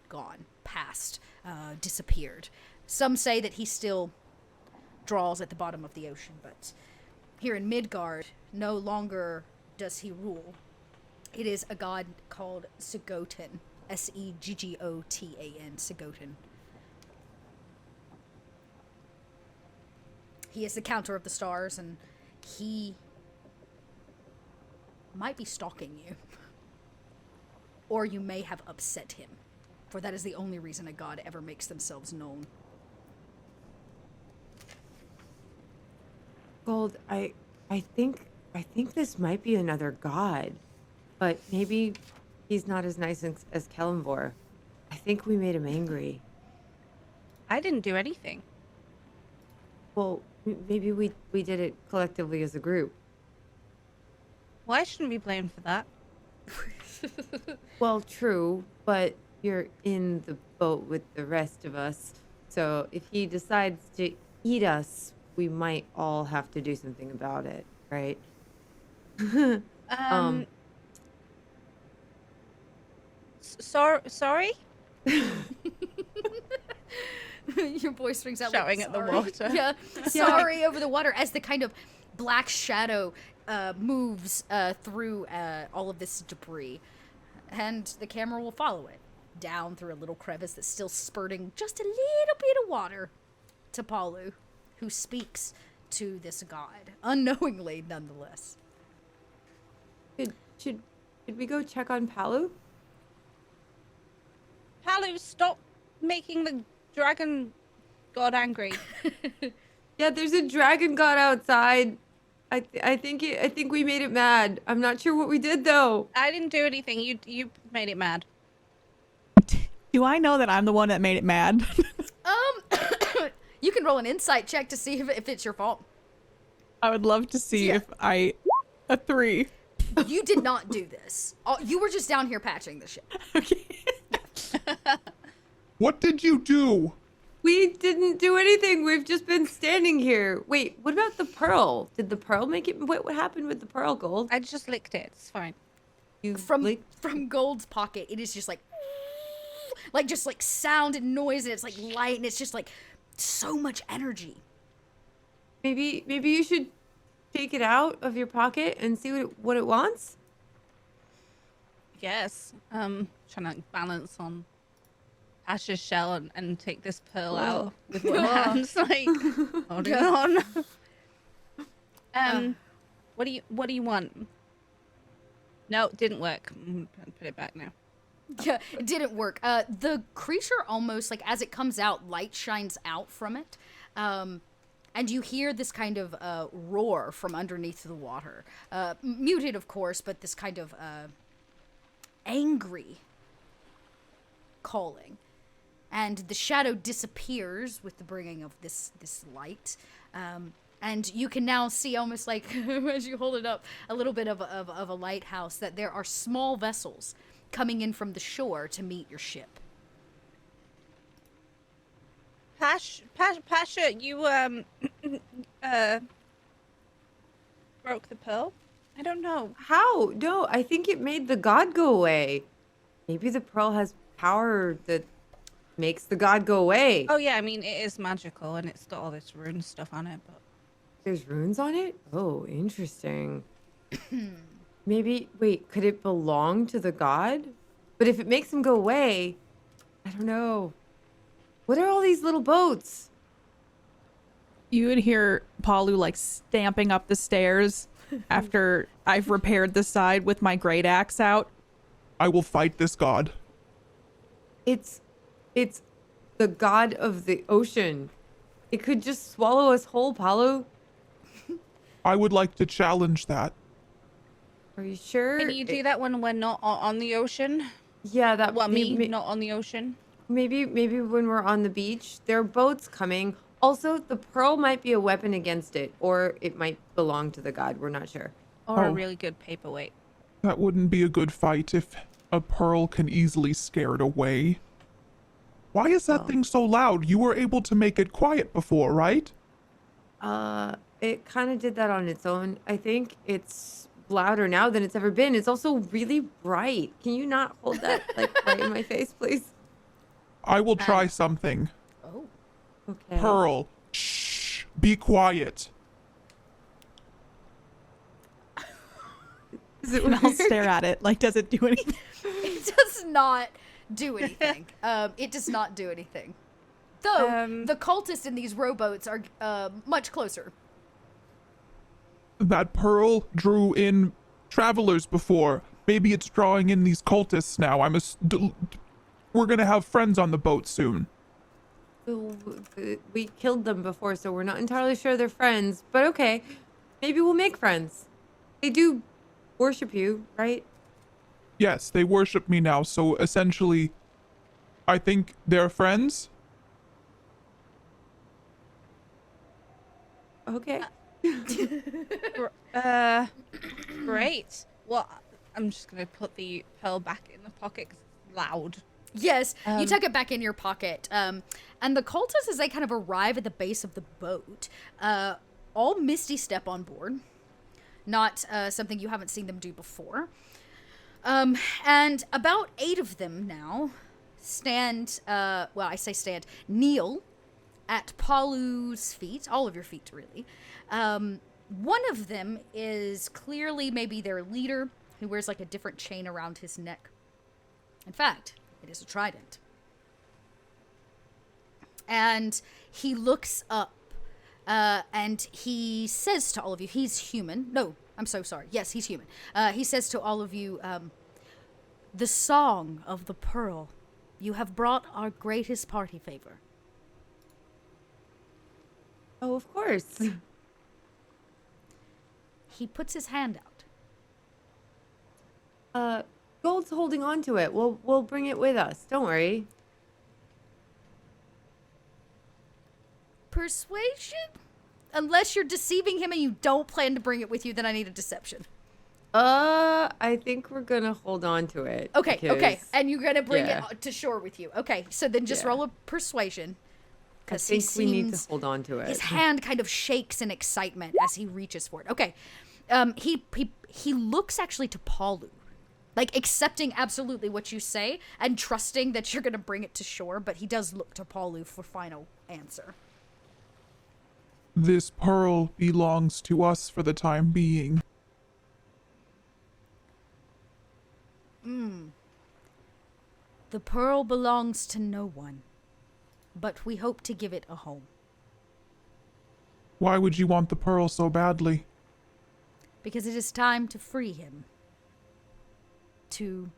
S1: gone, passed, disappeared. Some say that he still draws at the bottom of the ocean, but here in Midgard, no longer does he rule. It is a god called Seggotin, Seggotan, Seggotan. He is the counter of the stars, and he might be stalking you. Or you may have upset him, for that is the only reason a god ever makes themselves known.
S3: Gold, I think this might be another god, but maybe he's not as nice as Kellenvor. I think we made him angry.
S4: I didn't do anything.
S3: Well, maybe we did it collectively as a group.
S4: Well, I shouldn't be blamed for that.
S3: Well, true, but you're in the boat with the rest of us. So if he decides to eat us, we might all have to do something about it, right?
S4: Sorry?
S1: Your voice rings out
S4: Shouting
S1: like,
S4: at the
S1: "Sorry."
S4: water.
S1: Yeah, sorry over the water as the kind of black shadow moves through all of this debris. And the camera will follow it down through a little crevice that's still spurting just a little bit of water to Palu, who speaks to this god, unknowingly nonetheless.
S3: Should we go check on Palu?
S4: Palu, stop making the dragon god angry.
S3: Yeah, there's a dragon god outside. I think we made it mad. I'm not sure what we did though.
S4: I didn't do anything. You made it mad.
S2: Do I know that I'm the one that made it mad?
S1: You can roll an insight check to see if it's your fault.
S2: I would love to see if a 3.
S1: You did not do this. You were just down here patching the ship.
S2: Okay.
S5: What did you do?
S3: We didn't do anything. We've just been standing here. Wait, what about the pearl? Did the pearl make it? What happened with the pearl, Gold?
S4: I just licked it. It's fine.
S3: You
S1: From Gold's pocket, it is just like sound and noise, and it's like light, and it's just like so much energy.
S3: maybe you should take it out of your pocket and see what it wants.
S4: Yes. Trying to like, balance on Ash's shell and take this pearl out with one hand, like holding on. What do you want? No, it didn't work. Put it back now.
S1: Yeah, it didn't work. The creature almost, like, as it comes out, light shines out from it. And you hear this kind of roar from underneath the water. Muted, of course, but this kind of angry calling. And the shadow disappears with the bringing of this light. And you can now see, almost like, as you hold it up, a little bit of a lighthouse, that there are small vessels coming in from the shore to meet your ship.
S4: Pasha, you broke the pearl? I don't know.
S3: How? No, I think it made the god go away. Maybe the pearl has power that makes the god go away.
S4: Oh yeah, I mean it is magical and it's got all this rune stuff on it, but
S3: There's runes on it? Oh, interesting. Maybe, wait, could it belong to the god? But if it makes him go away, I don't know. What are all these little boats?
S2: You would hear Palu like stamping up the stairs after I've repaired the side with my great axe out.
S5: I will fight this god.
S3: It's the god of the ocean. It could just swallow us whole, Paolo.
S5: I would like to challenge that.
S3: Are you sure?
S4: can you do that when we're not on the ocean?
S3: Yeah, that
S4: Well, me not on the ocean.
S3: Maybe when we're on the beach, there are boats coming. Also, the pearl might be a weapon against it, or it might belong to the god. We're not sure.
S4: Or a
S5: Oh.
S4: really good paperweight.
S5: That wouldn't be a good fight if a pearl can easily scare it away. Why is that thing so loud? You were able to make it quiet before, right?
S3: It kind of did that on its own. I think it's louder now than it's ever been. It's also really bright. Can you not hold that like right in my face, please?
S5: I will try something.
S1: Oh.
S3: Okay.
S5: Pearl, shh, be quiet.
S3: Is it
S2: And I'll stare at it like, does it do anything?
S1: It does not do anything. It does not do anything. Though the cultists in these rowboats are much closer.
S5: That pearl drew in travelers before. Maybe it's drawing in these cultists now. We're gonna have friends on the boat soon.
S3: We killed them before, so we're not entirely sure they're friends. But okay, maybe we'll make friends. They do worship you, right?
S5: Yes, they worship me now, so essentially, I think they're friends.
S3: Okay.
S4: Great. Well, I'm just gonna put the pearl back in the pocket 'cause it's loud.
S1: Yes, you tuck it back in your pocket. And the cultists, as they kind of arrive at the base of the boat, all misty step on board. Not something you haven't seen them do before. And about 8 of them now stand, kneel at Palu's feet, all of your feet, really. One of them is clearly maybe their leader, who wears like a different chain around his neck. In fact, it is a trident. And he looks up and he says to all of you, he's human. No, I'm so sorry. Yes, he's human. He says to all of you, the song of the pearl, you have brought our greatest party favor.
S3: Oh, of course.
S1: He puts his hand out.
S3: Gold's holding on to it. We'll bring it with us. Don't worry.
S1: Persuasion? Unless you're deceiving him and you don't plan to bring it with you, then I need a deception.
S3: I think we're gonna hold on to it.
S1: Okay, okay.
S3: because
S1: And you're gonna bring
S3: yeah.
S1: it to shore with you. Okay, so then just
S3: Yeah.
S1: roll a persuasion.
S3: I
S1: Because he
S3: think we need to
S1: seems...
S3: hold on to it.
S1: His hand kind of shakes in excitement as he reaches for it. Okay. He looks actually to Paulu. Like accepting absolutely what you say and trusting that you're gonna bring it to shore, but he does look to Paulu for final answer.
S5: This pearl belongs to us for the time being.
S1: The pearl belongs to no one, but we hope to give it a home.
S5: Why would you want the pearl so badly?
S1: Because it is time to free him. To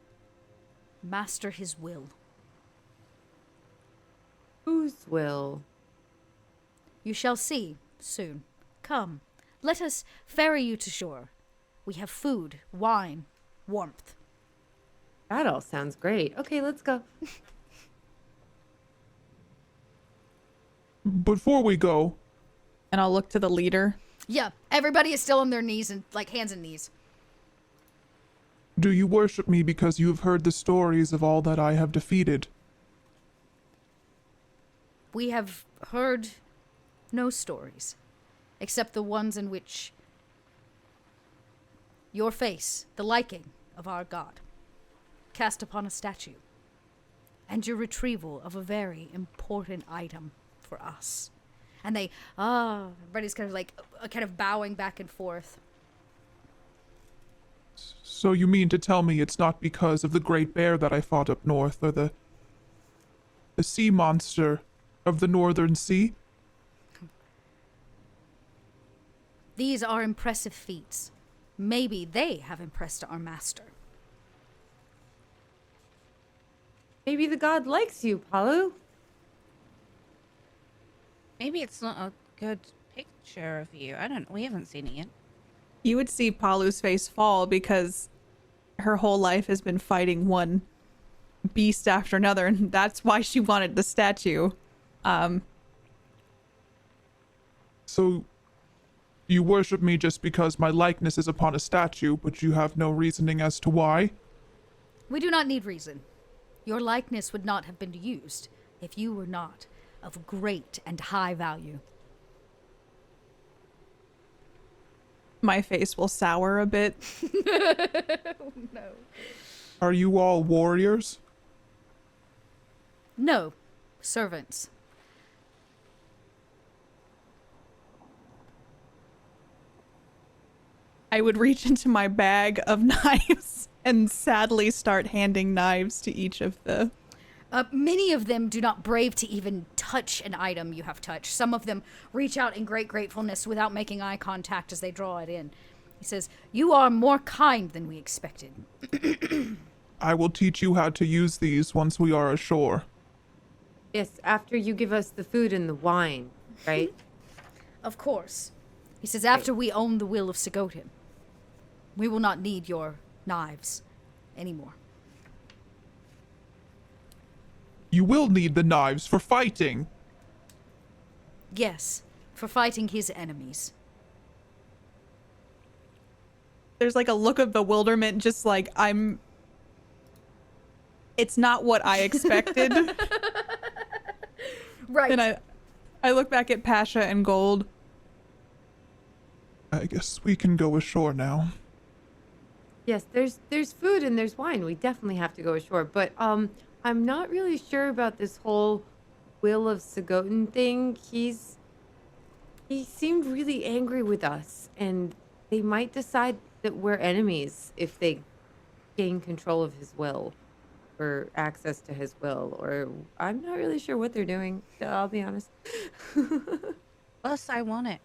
S1: master his will.
S3: Whose will?
S1: You shall see soon. Come, let us ferry you to shore. We have food, wine, warmth.
S3: That all sounds great. Okay, let's go.
S5: Before we go,
S2: And I'll look to the leader.
S1: Yeah, everybody is still on their knees and like hands and knees.
S5: do you worship me because you have heard the stories of all that I have defeated?
S1: We have heard no stories, except the ones in which your face, the liking of our god, cast upon a statue, and your retrieval of a very important item for us. And they, everybody's kind of like, kind of bowing back and forth.
S5: So you mean to tell me it's not because of the great bear that I fought up north, or the sea monster of the northern sea?
S1: These are impressive feats. Maybe they have impressed our master.
S3: Maybe the god likes you, Palu.
S4: Maybe it's not a good picture of you. I don't know. We haven't seen it yet.
S2: You would see Palu's face fall because her whole life has been fighting one beast after another, and that's why she wanted the statue.
S5: So you worship me just because my likeness is upon a statue, but you have no reasoning as to why?
S1: We do not need reason. Your likeness would not have been used if you were not of great and high value.
S2: My face will sour a bit.
S1: No.
S5: Are you all warriors?
S1: No. Servants.
S2: I would reach into my bag of knives and sadly start handing knives to each of the...
S1: Many of them do not brave to even touch an item you have touched. Some of them reach out in great gratefulness without making eye contact as they draw it in. He says, "You are more kind than we expected."
S5: I will teach you how to use these once we are ashore.
S3: Yes, after you give us the food and the wine, right?
S1: Of course. He says, after we own the will of Sigotin, we will not need your knives anymore.
S5: You will need the knives for fighting.
S1: Yes, for fighting his enemies.
S2: There's like a look of bewilderment, just like it's not what I expected.
S1: Right.
S2: And I look back at Pasha and Gold.
S5: I guess we can go ashore now.
S3: Yes, there's food and there's wine. We definitely have to go ashore. But I'm not really sure about this whole Will of Sigotin thing. He seemed really angry with us, and they might decide that we're enemies if they gain control of his will or access to his will, or I'm not really sure what they're doing, I'll be honest.
S4: Plus, I want it.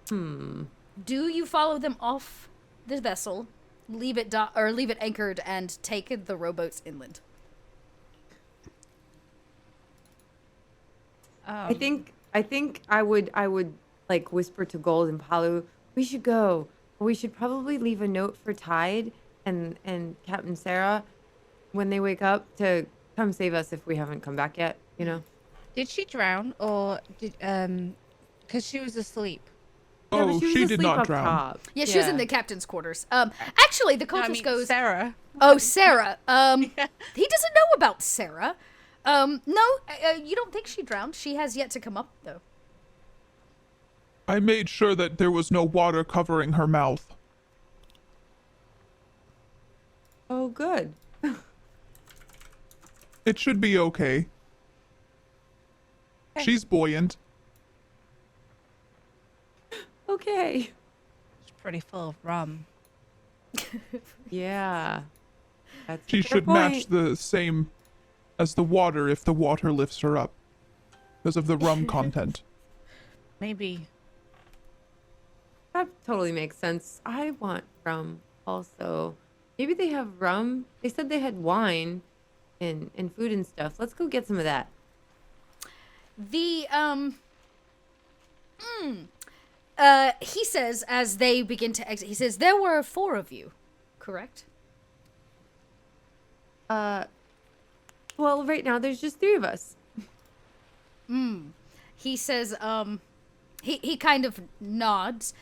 S1: Do you follow them off the vessel, leave it anchored, and take the rowboats inland?
S3: I think I would like whisper to Gold and Palu, we should go. We should probably leave a note for Tide and Captain Sarah when they wake up to come save us if we haven't come back yet, you know?
S4: Did she drown or did because she was asleep?
S3: Yeah, but
S5: Oh,
S3: was
S5: she did
S3: asleep
S5: not
S3: up
S5: drown.
S3: top.
S1: Yeah, she was in the captain's quarters. Actually, the
S4: No, I
S1: cultist
S4: mean,
S1: goes,
S4: Sarah.
S1: "Oh, Sarah. He doesn't know about Sarah. No, you don't think she drowned. She has yet to come up, though."
S5: I made sure that there was no water covering her mouth.
S3: Oh, good.
S5: It should be okay. She's buoyant.
S3: Okay.
S4: She's pretty full of rum.
S3: Yeah. That's a
S5: She
S3: fair
S5: should match
S3: point.
S5: the same as the water if the water lifts her up. Because of the rum content.
S4: Maybe.
S3: That totally makes sense. I want rum also. Maybe they have rum. They said they had wine and food and stuff. Let's go get some of that.
S1: He says as they begin to exit, he says, "There were 4 of you, correct?"
S3: Well, right now there's just 3 of us.
S1: He says, he kind of nods,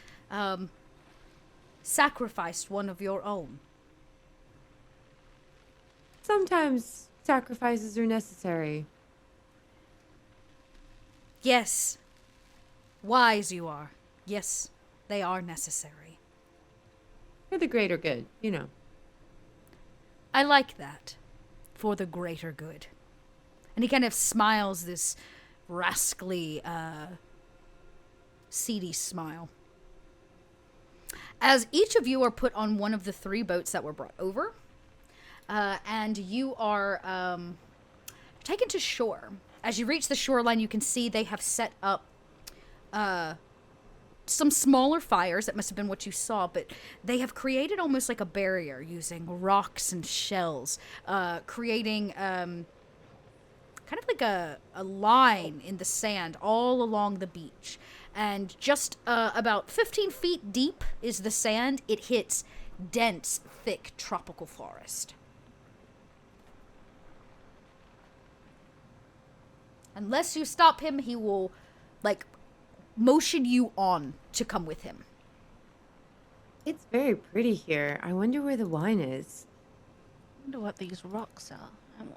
S1: "Sacrificed one of your own."
S3: Sometimes sacrifices are necessary.
S1: Yes. Wise you are. Yes, they are necessary.
S3: For the greater good, you know.
S1: I like that. For the greater good. And he kind of smiles this rascally, seedy smile. As each of you are put on one of the 3 boats that were brought over, and you are taken to shore. As you reach the shoreline, you can see they have set up some smaller fires. That must have been what you saw, but they have created almost like a barrier using rocks and shells, creating kind of like a line in the sand all along the beach. And just about 15 feet deep is the sand. It hits dense, thick tropical forest. Unless you stop him, he will, like, motion you on to come with him.
S3: It's very pretty here. I wonder where the wine is.
S4: I wonder what these rocks are. I'm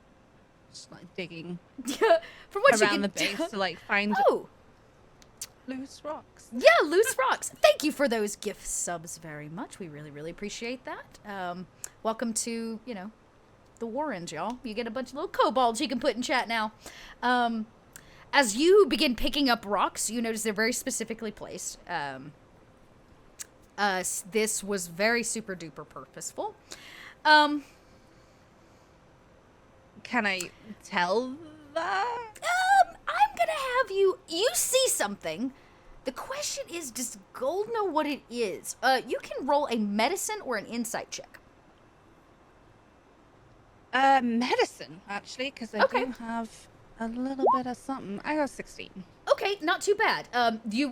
S4: just like digging
S1: From what you
S4: around
S1: can
S4: the base to like find
S1: Oh,
S4: loose rocks.
S1: yeah, loose rocks. Thank you for those gift subs very much. We really, really appreciate that. Welcome to, the Warrens, y'all. You get a bunch of little kobolds you can put in chat now. As you begin picking up rocks, you notice they're very specifically placed. This was very super duper purposeful.
S4: Can I tell that?
S1: I'm gonna have you see something. The question is, does Gold know what it is? You can roll a medicine or an insight check.
S4: Medicine, actually, because I
S1: Okay.
S4: do have a little bit of something. I got 16.
S1: Okay, not too bad.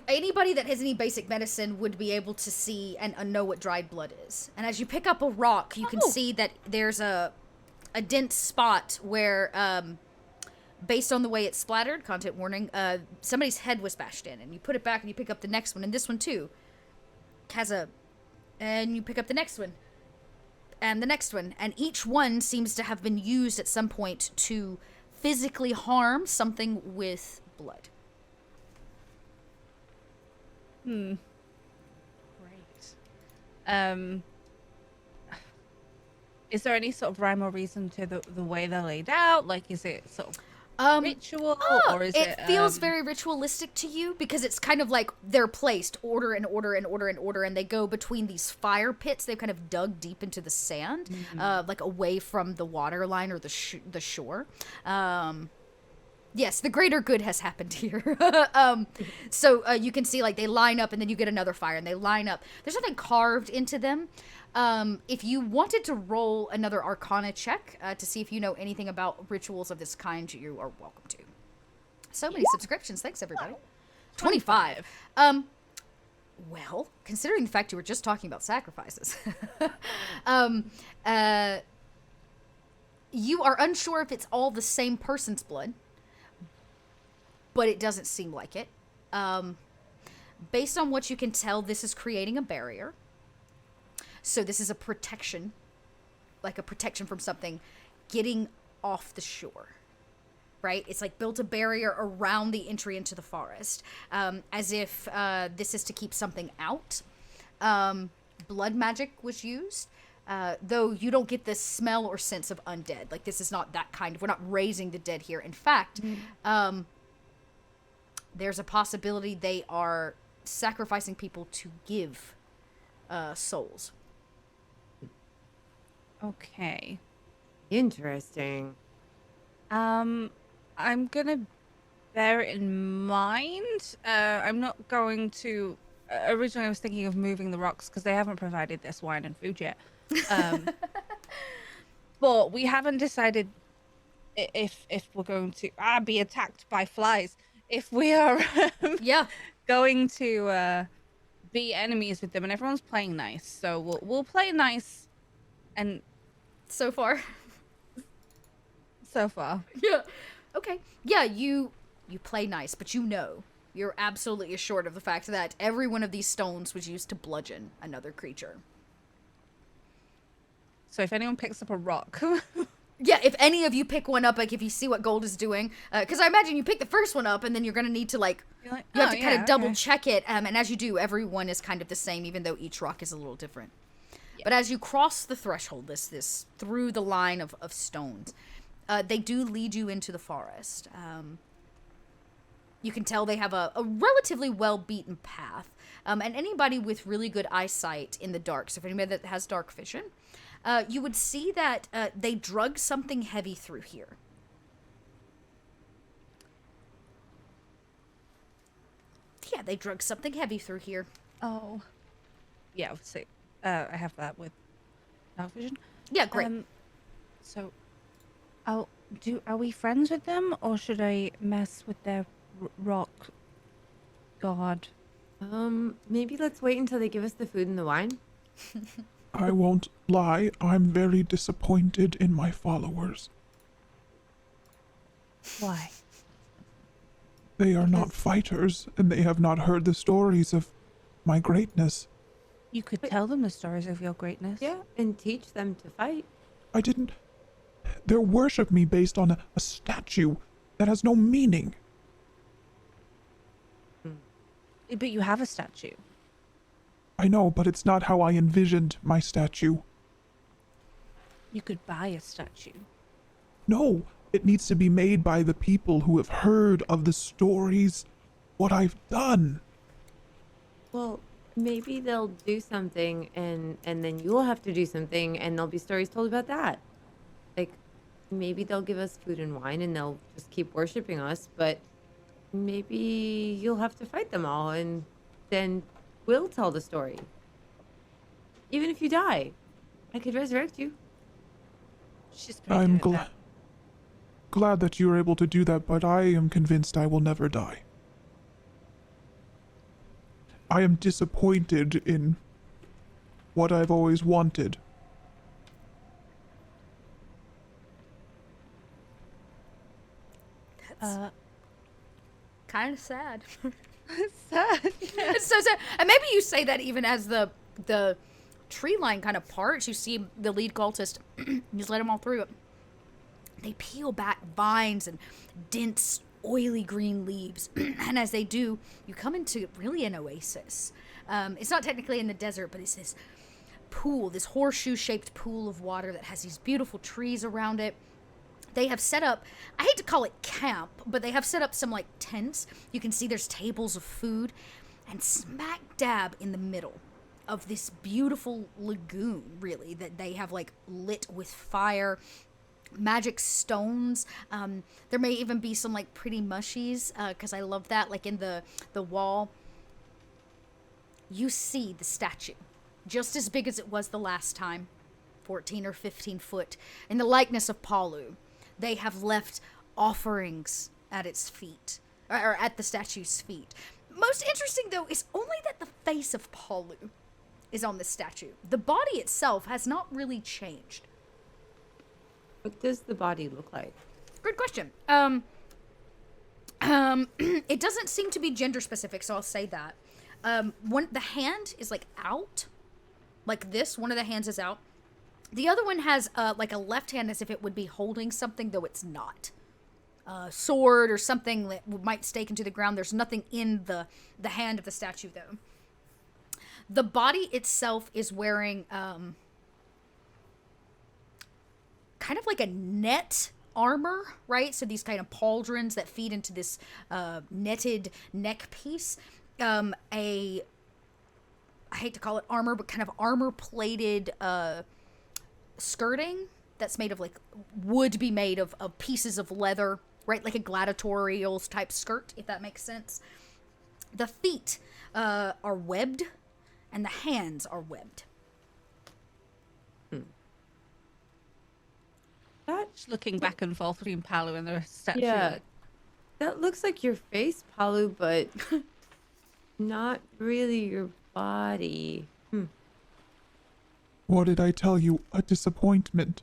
S1: Anybody that has any basic medicine would be able to see and know what dried blood is. And as you pick up a rock, you can see that there's a dense spot where, based on the way it's splattered, content warning, somebody's head was bashed in. And you put it back and you pick up the next one, and this one too has and you pick up the next one. And the next one. And each one seems to have been used at some point to physically harm something with blood.
S4: Great. Is there any sort of rhyme or reason to the way they're laid out? Like, is it sort of ritual, or is it?
S1: It feels very ritualistic to you because it's kind of like they're placed order and order and order and order, and they go between these fire pits. They've kind of dug deep into the sand, like away from the water line or the shore. Yes, the greater good has happened here. So you can see, like, they line up, and then you get another fire, and they line up. There's nothing carved into them. If you wanted to roll another Arcana check to see if you know anything about rituals of this kind, you are welcome to. So many subscriptions. Thanks, everybody. 25. Well, considering the fact you were just talking about sacrifices, you are unsure if it's all the same person's blood, but it doesn't seem like it. Based on what you can tell, this is creating a barrier. So this is a protection, like a protection from something getting off the shore, right? It's like built a barrier around the entry into the forest, as if this is to keep something out. Blood magic was used, though you don't get the smell or sense of undead. Like, this is not that kind of, we're not raising the dead here. In fact, there's a possibility they are sacrificing people to give souls.
S4: Okay.
S3: Interesting.
S4: I'm gonna bear it in mind. I'm not going to. Originally, I was thinking of moving the rocks because they haven't provided this wine and food yet. But we haven't decided if we're going to be attacked by flies. If we are going to be enemies with them, and everyone's playing nice, so we'll play nice. And
S1: so far. Yeah. Okay. Yeah, you play nice, but you're absolutely assured of the fact that every one of these stones was used to bludgeon another creature.
S4: So if anyone picks up a rock,
S1: Yeah, if any of you pick one up, like if you see what Gold is doing, because I imagine you pick the first one up and then you're gonna need to you have to kind of double check it, and as you do, everyone is kind of the same, even though each rock is a little different. Yeah. But as you cross the threshold, this through the line of stones, they do lead you into the forest. You can tell they have a relatively well-beaten path, and anybody with really good eyesight in the dark, so if anybody that has dark vision, you would see that they drug something heavy through here. Yeah, they drug something heavy through here.
S4: Oh. Yeah, so I have that with dark vision.
S1: Yeah, great.
S4: So, are we friends with them, or should I mess with their rock god?
S3: Maybe let's wait until they give us the food and the wine.
S5: I won't lie, I'm very disappointed in my followers.
S4: Why?
S5: They are not fighters, and they have not heard the stories of my greatness.
S4: You could tell them the stories of your greatness.
S3: Yeah, and teach them to fight.
S5: I didn't... They worship me based on a statue that has no meaning.
S4: But you have a statue.
S5: I know, but it's not how I envisioned my statue.
S4: You could buy a statue.
S5: No, it needs to be made by the people who have heard of the stories, what I've done.
S3: Well, maybe they'll do something and then you'll have to do something and there'll be stories told about that. Like, maybe they'll give us food and wine and they'll just keep worshiping us, but maybe you'll have to fight them all and then we'll tell the story. Even if you die, I could resurrect you.
S4: She's
S5: I'm glad that you were able to do that, but I am convinced I will never die. I am disappointed in what I've always wanted.
S1: That's kind of sad.
S4: sad.
S1: It's so sad. And maybe you say that even as the tree line kind of parts, you see the lead cultist, you just let them all through it. They peel back vines and dense, oily green leaves. And as they do, you come into really an oasis. It's not technically in the desert, but it's this pool, this horseshoe-shaped pool of water that has these beautiful trees around it. They have set up, I hate to call it camp, but they have set up some like tents. You can see there's tables of food, and smack dab in the middle of this beautiful lagoon, really, that they have like lit with fire, magic stones. There may even be some like pretty mushies, because I love that, like in the wall. You see the statue, just as big as it was the last time, 14 or 15 foot, in the likeness of Palu. They have left offerings at its feet, or at the statue's feet. Most interesting, though, is only that the face of Palu is on the statue. The body itself has not really changed.
S3: What does the body look like?
S1: Good question. It doesn't seem to be gender specific, so I'll say that. The hand is like out, like this. One of the hands is out. The other one has like a left hand as if it would be holding something, though it's not. Sword or something that might stake into the ground. There's nothing in the hand of the statue, though. The body itself is wearing kind of like a net armor, right? So these kind of pauldrons that feed into this netted neck piece. I hate to call it armor, but kind of armor-plated skirting that's made of like would be made of pieces of leather, right? Like a gladiatorial type skirt, if that makes sense. The feet are webbed and the hands are webbed.
S4: Just looking back and forth between Palu and the statue.
S3: Yeah, that looks like your face, Palu, but not really your body.
S5: What did I tell you? A disappointment.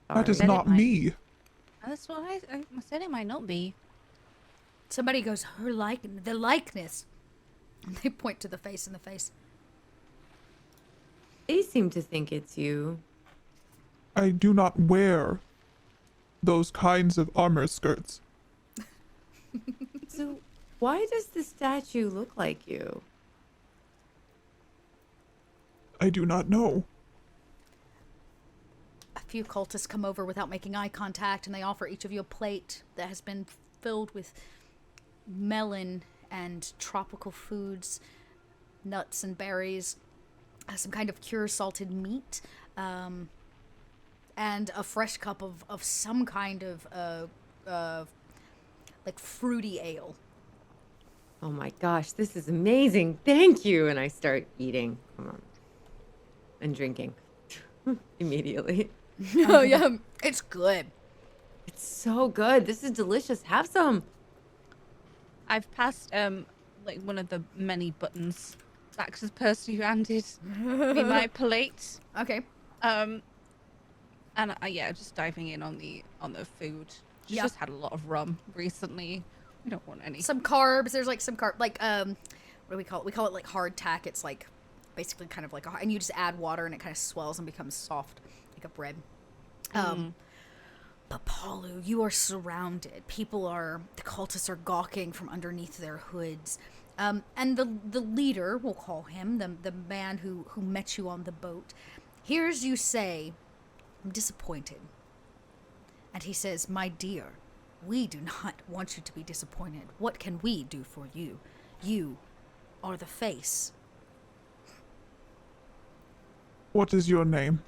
S5: That is
S3: Sorry.
S5: not me.
S4: That's what I said. It might not be.
S1: Somebody goes, the likeness. And they point to the face in the face.
S3: They seem to think it's you.
S5: I do not wear those kinds of armor skirts.
S3: So, why does the statue look like you?
S5: I do not know.
S1: A few cultists come over without making eye contact, and they offer each of you a plate that has been filled with melon and tropical foods, nuts and berries, some kind of cure salted meat, and a fresh cup of some kind of like fruity ale.
S3: Oh my gosh, this is amazing. Thank you. And I start eating. Come on. And drinking immediately.
S1: Oh yeah, it's good.
S3: It's so good. This is delicious. Have some.
S4: I've passed like one of the many buttons back to the person who handed me my plate.
S1: Okay.
S4: And yeah, just diving in on the food. She's
S1: Yeah.
S4: just had a lot of rum recently. We don't want any.
S1: Some carbs. There's like some what do we call it? We call it like hardtack. It's like basically kind of like and you just add water and it kind of swells and becomes soft like a bread. But Paulu, you are surrounded. The cultists are gawking from underneath their hoods. And the leader, we'll call him, the man who met you on the boat, hears you say, "I'm disappointed." And he says, "My dear, we do not want you to be disappointed. What can we do for you? You are the face."
S5: What is your name?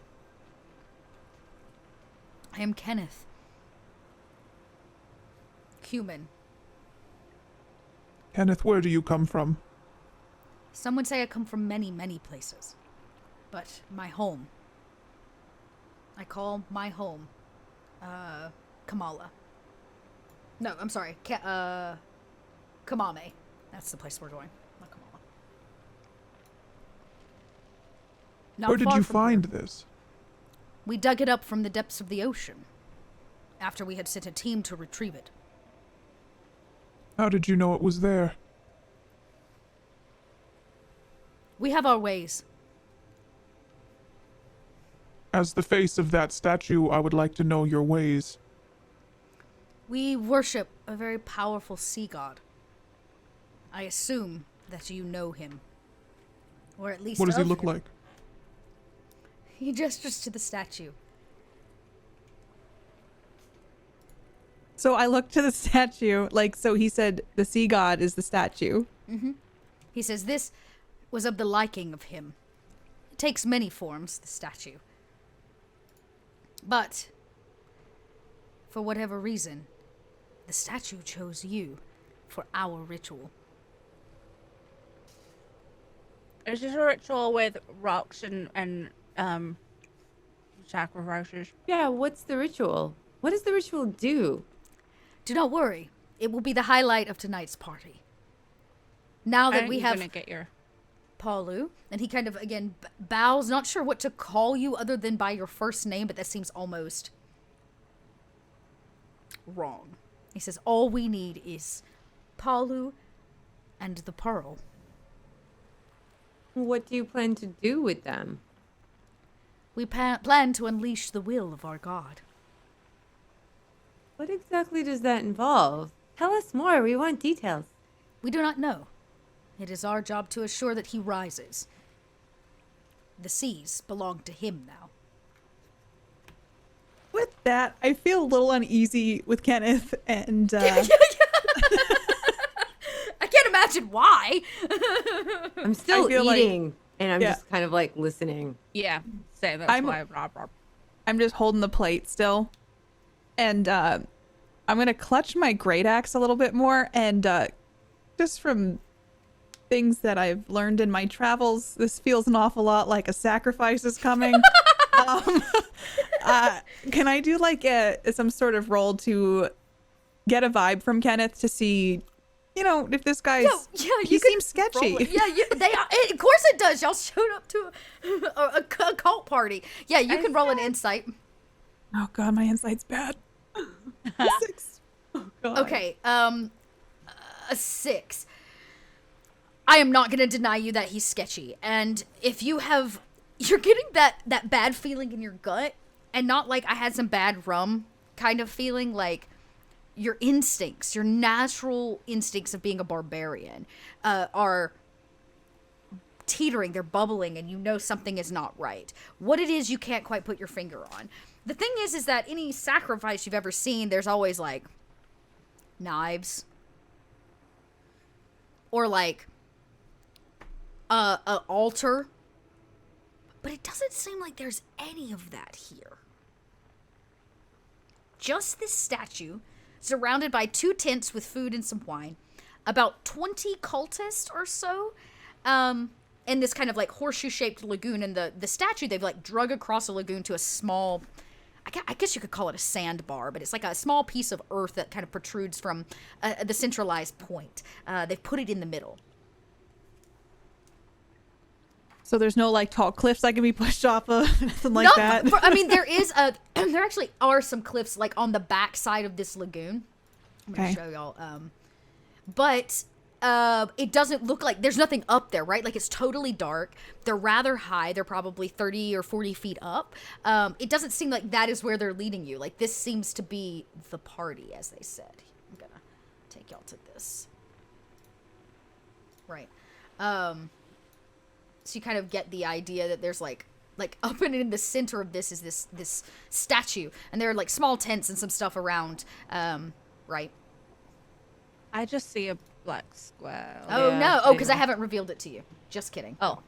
S1: I am Kenneth. Human.
S5: Kenneth, where do you come from?
S1: Some would say I come from many, many places. But my home. I call my home, Kamala. No, I'm sorry. Kamame. That's the place we're going. Not Kamala. Not
S5: Where did
S1: far
S5: you
S1: from
S5: find
S1: here.
S5: this?
S1: We dug it up from the depths of the ocean. After we had sent a team to retrieve it.
S5: How did you know it was there?
S1: We have our ways.
S5: As the face of that statue, I would like to know your ways.
S1: We worship a very powerful sea god. I assume that you know him. Or at least
S5: What does he
S1: of
S5: look
S1: him.
S5: like?
S1: He gestures to the statue.
S2: So I look to the statue, so he said the sea god is the statue.
S1: He says this was of the liking of him. It takes many forms, the statue. But, for whatever reason, the statue chose you for our ritual.
S4: Is this a ritual with rocks and sacrifices?
S3: Yeah, what's the ritual? What does the ritual do?
S1: Do not worry. It will be the highlight of tonight's party. Now that we have
S4: gonna get your
S1: Paulu, and he kind of, again, bows, not sure what to call you other than by your first name, but that seems almost wrong. He says, all we need is Paulu and the pearl.
S3: What do you plan to do with them?
S1: We plan to unleash the will of our god.
S3: What exactly does that involve? Tell us more. We want details.
S1: We do not know. It is our job to assure that he rises. The seas belong to him now.
S2: With that, I feel a little uneasy with Kenneth, and
S1: I can't imagine why.
S3: I'm still
S2: feel like-
S3: eating, and I'm
S2: Yeah.
S3: just kind of like listening.
S4: yeah. Say that's
S2: I'm-
S4: why. Blah, blah.
S2: I'm just holding the plate still, and I'm gonna clutch my great axe a little bit more, and just from things that I've learned in my travels, this feels an awful lot like a sacrifice is coming. Can I do some sort of roll to get a vibe from Kenneth to see, if this guy's he seems sketchy.
S1: Yeah, they are. Of course it does. Y'all showed up to a cult party. Yeah, you can roll an insight.
S2: Oh god, my insight's bad. 6. Oh god.
S1: Okay, a 6. I am not going to deny you that he's sketchy. And if you're getting that bad feeling in your gut, and not like I had some bad rum kind of feeling, like your instincts, your natural instincts of being a barbarian are teetering, they're bubbling, and you know something is not right. What it is, you can't quite put your finger on. The thing is that any sacrifice you've ever seen, there's always like knives or like a altar, but it doesn't seem like there's any of that here. Just this statue surrounded by 2 tents with food and some wine, about 20 cultists or so, in this kind of like horseshoe-shaped lagoon. And the statue, they've like drug across a lagoon to a small, I guess you could call it a sandbar, but it's like a small piece of earth that kind of protrudes from the centralized point. They've put it in the middle.
S2: So there's no like tall cliffs I can be pushed off of, nothing like that.
S1: I mean, there actually are some cliffs like on the back side of this lagoon. I'm gonna show y'all. But it doesn't look like there's nothing up there, right? Like it's totally dark. They're rather high. They're probably 30 or 40 feet up. It doesn't seem like that is where they're leading you. Like this seems to be the party, as they said. I'm gonna take y'all to this. Right. So you kind of get the idea that there's like up and in the center of this is this statue, and there are like small tents and some stuff around, right?
S4: I just see a black square.
S1: Oh
S3: Yeah,
S1: no! Oh, because I haven't revealed it to you. Just kidding.
S4: Oh.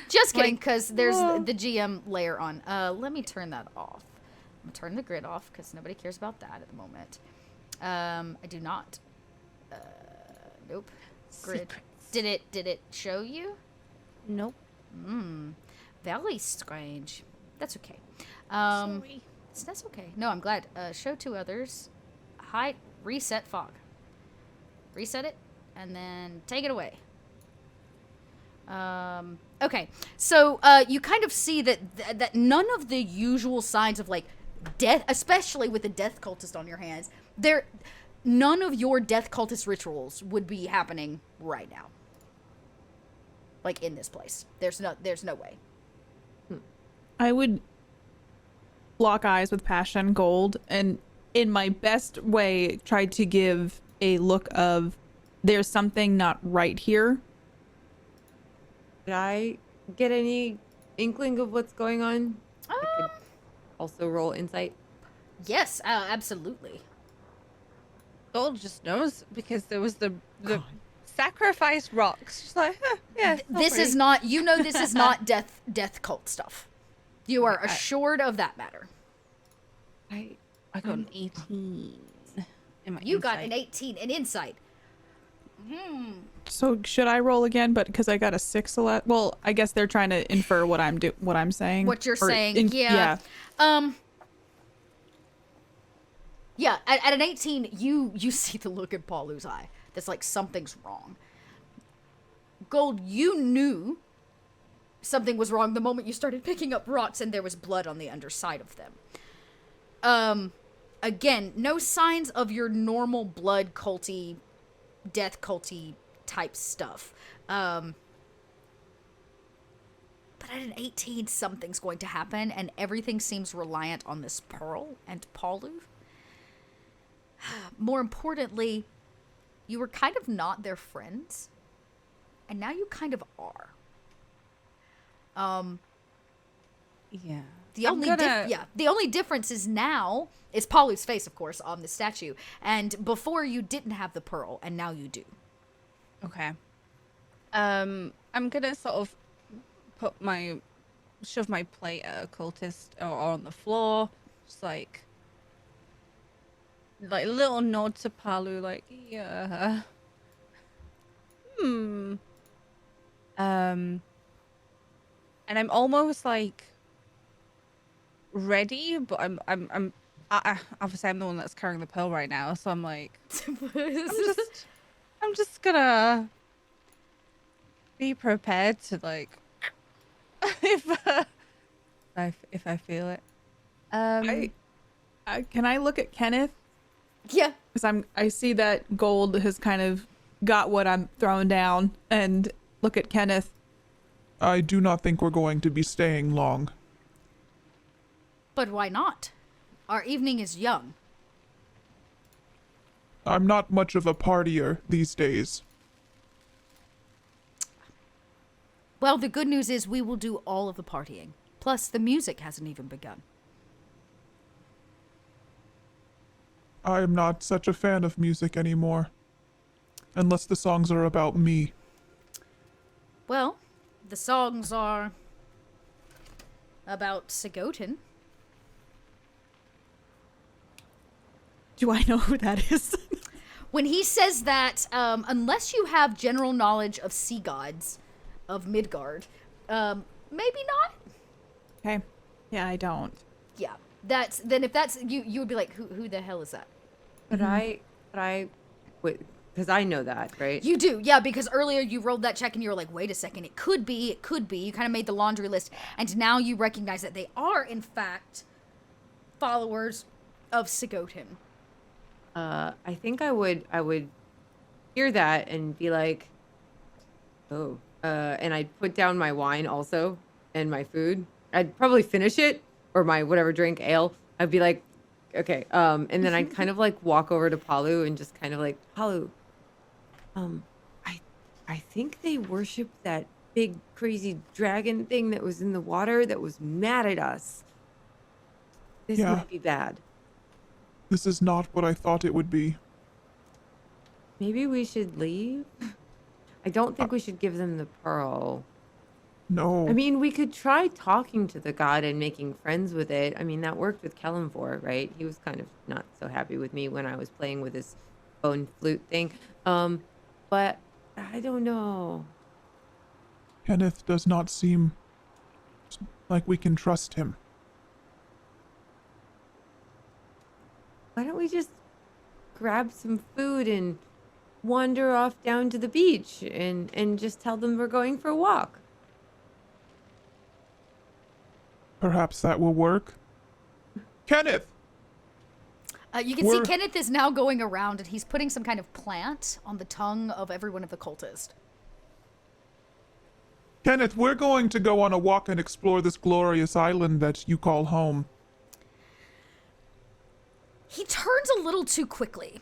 S1: Just kidding, because there's the GM layer on. Let me turn that off. I'm gonna turn the grid off because nobody cares about that at the moment. I do not. Nope. Grid.
S4: Secrets.
S1: Did it show you?
S4: Nope.
S1: Very strange. That's okay.
S4: Sorry.
S1: That's okay. No, I'm glad. Show to others. Hide. Reset fog. Reset it, and then take it away. Okay. So you kind of see that none of the usual signs of like death, especially with the death cultist on your hands, none of your death cultist rituals would be happening right now. Like in this place, there's no way.
S2: I would lock eyes with Passion Gold, and in my best way try to give a look of there's something not right here.
S3: Did I get any inkling of what's going on? I could also roll insight.
S1: Yes, absolutely.
S4: Gold just knows because there was the sacrifice rocks. She's like, yeah.
S1: This is not. You know, this is not death cult stuff. You are assured of that matter.
S4: I got an 18 in my
S1: You got
S4: insight.
S1: an 18 in insight.
S2: So should I roll again? But because I got a 6 well, I guess they're trying to infer what I'm saying.
S1: What you're
S2: Or
S1: saying, yeah. Yeah, at an 18, you see the look in Paulu's eye. That's like something's wrong. Gold, you knew something was wrong the moment you started picking up rocks and there was blood on the underside of them. Again, no signs of your normal blood culty, death culty type stuff. But at an 18, something's going to happen, and everything seems reliant on this pearl and Paulu. More importantly, you were kind of not their friends, and now you kind of are.
S4: Yeah.
S1: The only difference is now is Paulu's face, of course, on the statue. And before you didn't have the pearl, and now you do.
S4: Okay. I'm gonna sort of shove my plate at a cultist or on the floor, just like a little nod to Palu, like, yeah. And I'm almost like ready, but I'm obviously I'm the one that's carrying the pearl right now, so I'm like, I'm just gonna be prepared to like if I feel it.
S2: Can I look at Kenneth?
S1: Yeah.
S2: Because I see that Gold has kind of got what I'm throwing down, and look at Kenneth.
S5: I do not think we're going to be staying long.
S1: But why not? Our evening is young.
S5: I'm not much of a partier these days.
S1: Well, the good news is we will do all of the partying. Plus, the music hasn't even begun.
S5: I'm not such a fan of music anymore. Unless the songs are about me.
S1: Well, the songs are about Sigotin.
S2: Do I know who that is?
S1: When he says that, unless you have general knowledge of sea gods of Midgard, maybe not.
S2: Okay. Yeah, I don't.
S1: Yeah, that's then. If that's you, you would be like, who the hell is that?
S3: But I wait, because I know that, right?
S1: You do, yeah, because earlier you rolled that check and you were like, wait a second, it could be. You kind of made the laundry list, and now you recognize that they are, in fact, followers of Sigotin.
S3: I think I would hear that and be like, oh, and I'd put down my wine also and my food. I'd probably finish it, or my whatever drink, ale. I'd be like, okay, and then I'd kind of like walk over to Palu and just kind of like, Palu, I think they worship that big crazy dragon thing that was in the water that was mad at us. This
S5: Yeah.
S3: might be bad.
S5: This is not what I thought it would be.
S3: Maybe we should leave. I don't think we should give them the pearl.
S5: No.
S3: I mean, we could try talking to the god and making friends with it. I mean, that worked with Kellenvor, right? He was kind of not so happy with me when I was playing with his bone flute thing. But I don't know.
S5: Kenneth does not seem like we can trust him.
S3: Why don't we just grab some food and wander off down to the beach and just tell them we're going for a walk?
S5: Perhaps that will work. Kenneth!
S1: You can see Kenneth is now going around and he's putting some kind of plant on the tongue of every one of the cultists.
S5: Kenneth, we're going to go on a walk and explore this glorious island that you call home.
S1: He turns a little too quickly.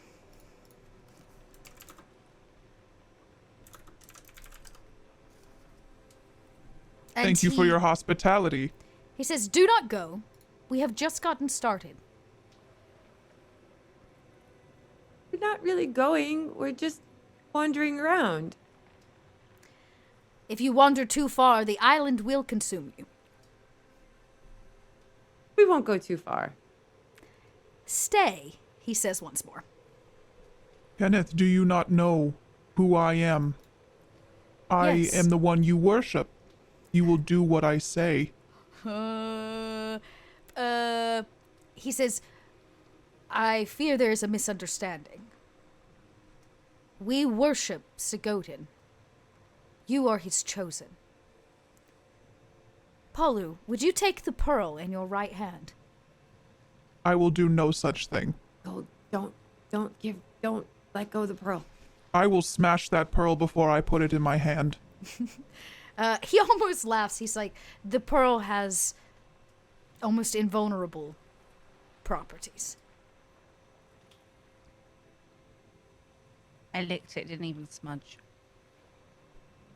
S1: And
S5: Thank you for your hospitality.
S1: He says, do not go. We have just gotten started.
S3: We're not really going. We're just wandering around.
S1: If you wander too far, the island will consume you.
S3: We won't go too far.
S1: Stay, he says once more.
S5: Kenneth, do you not know who I am? I
S1: Yes.
S5: am the one you worship. You will do what I say.
S1: He says, I fear there is a misunderstanding. We worship Sigotin. You are his chosen. Palu, would you take the pearl in your right hand?
S5: I will do no such thing.
S3: Oh, don't let go of the pearl.
S5: I will smash that pearl before I put it in my hand.
S1: He almost laughs. He's like, the pearl has almost invulnerable properties.
S4: I licked it, didn't even smudge.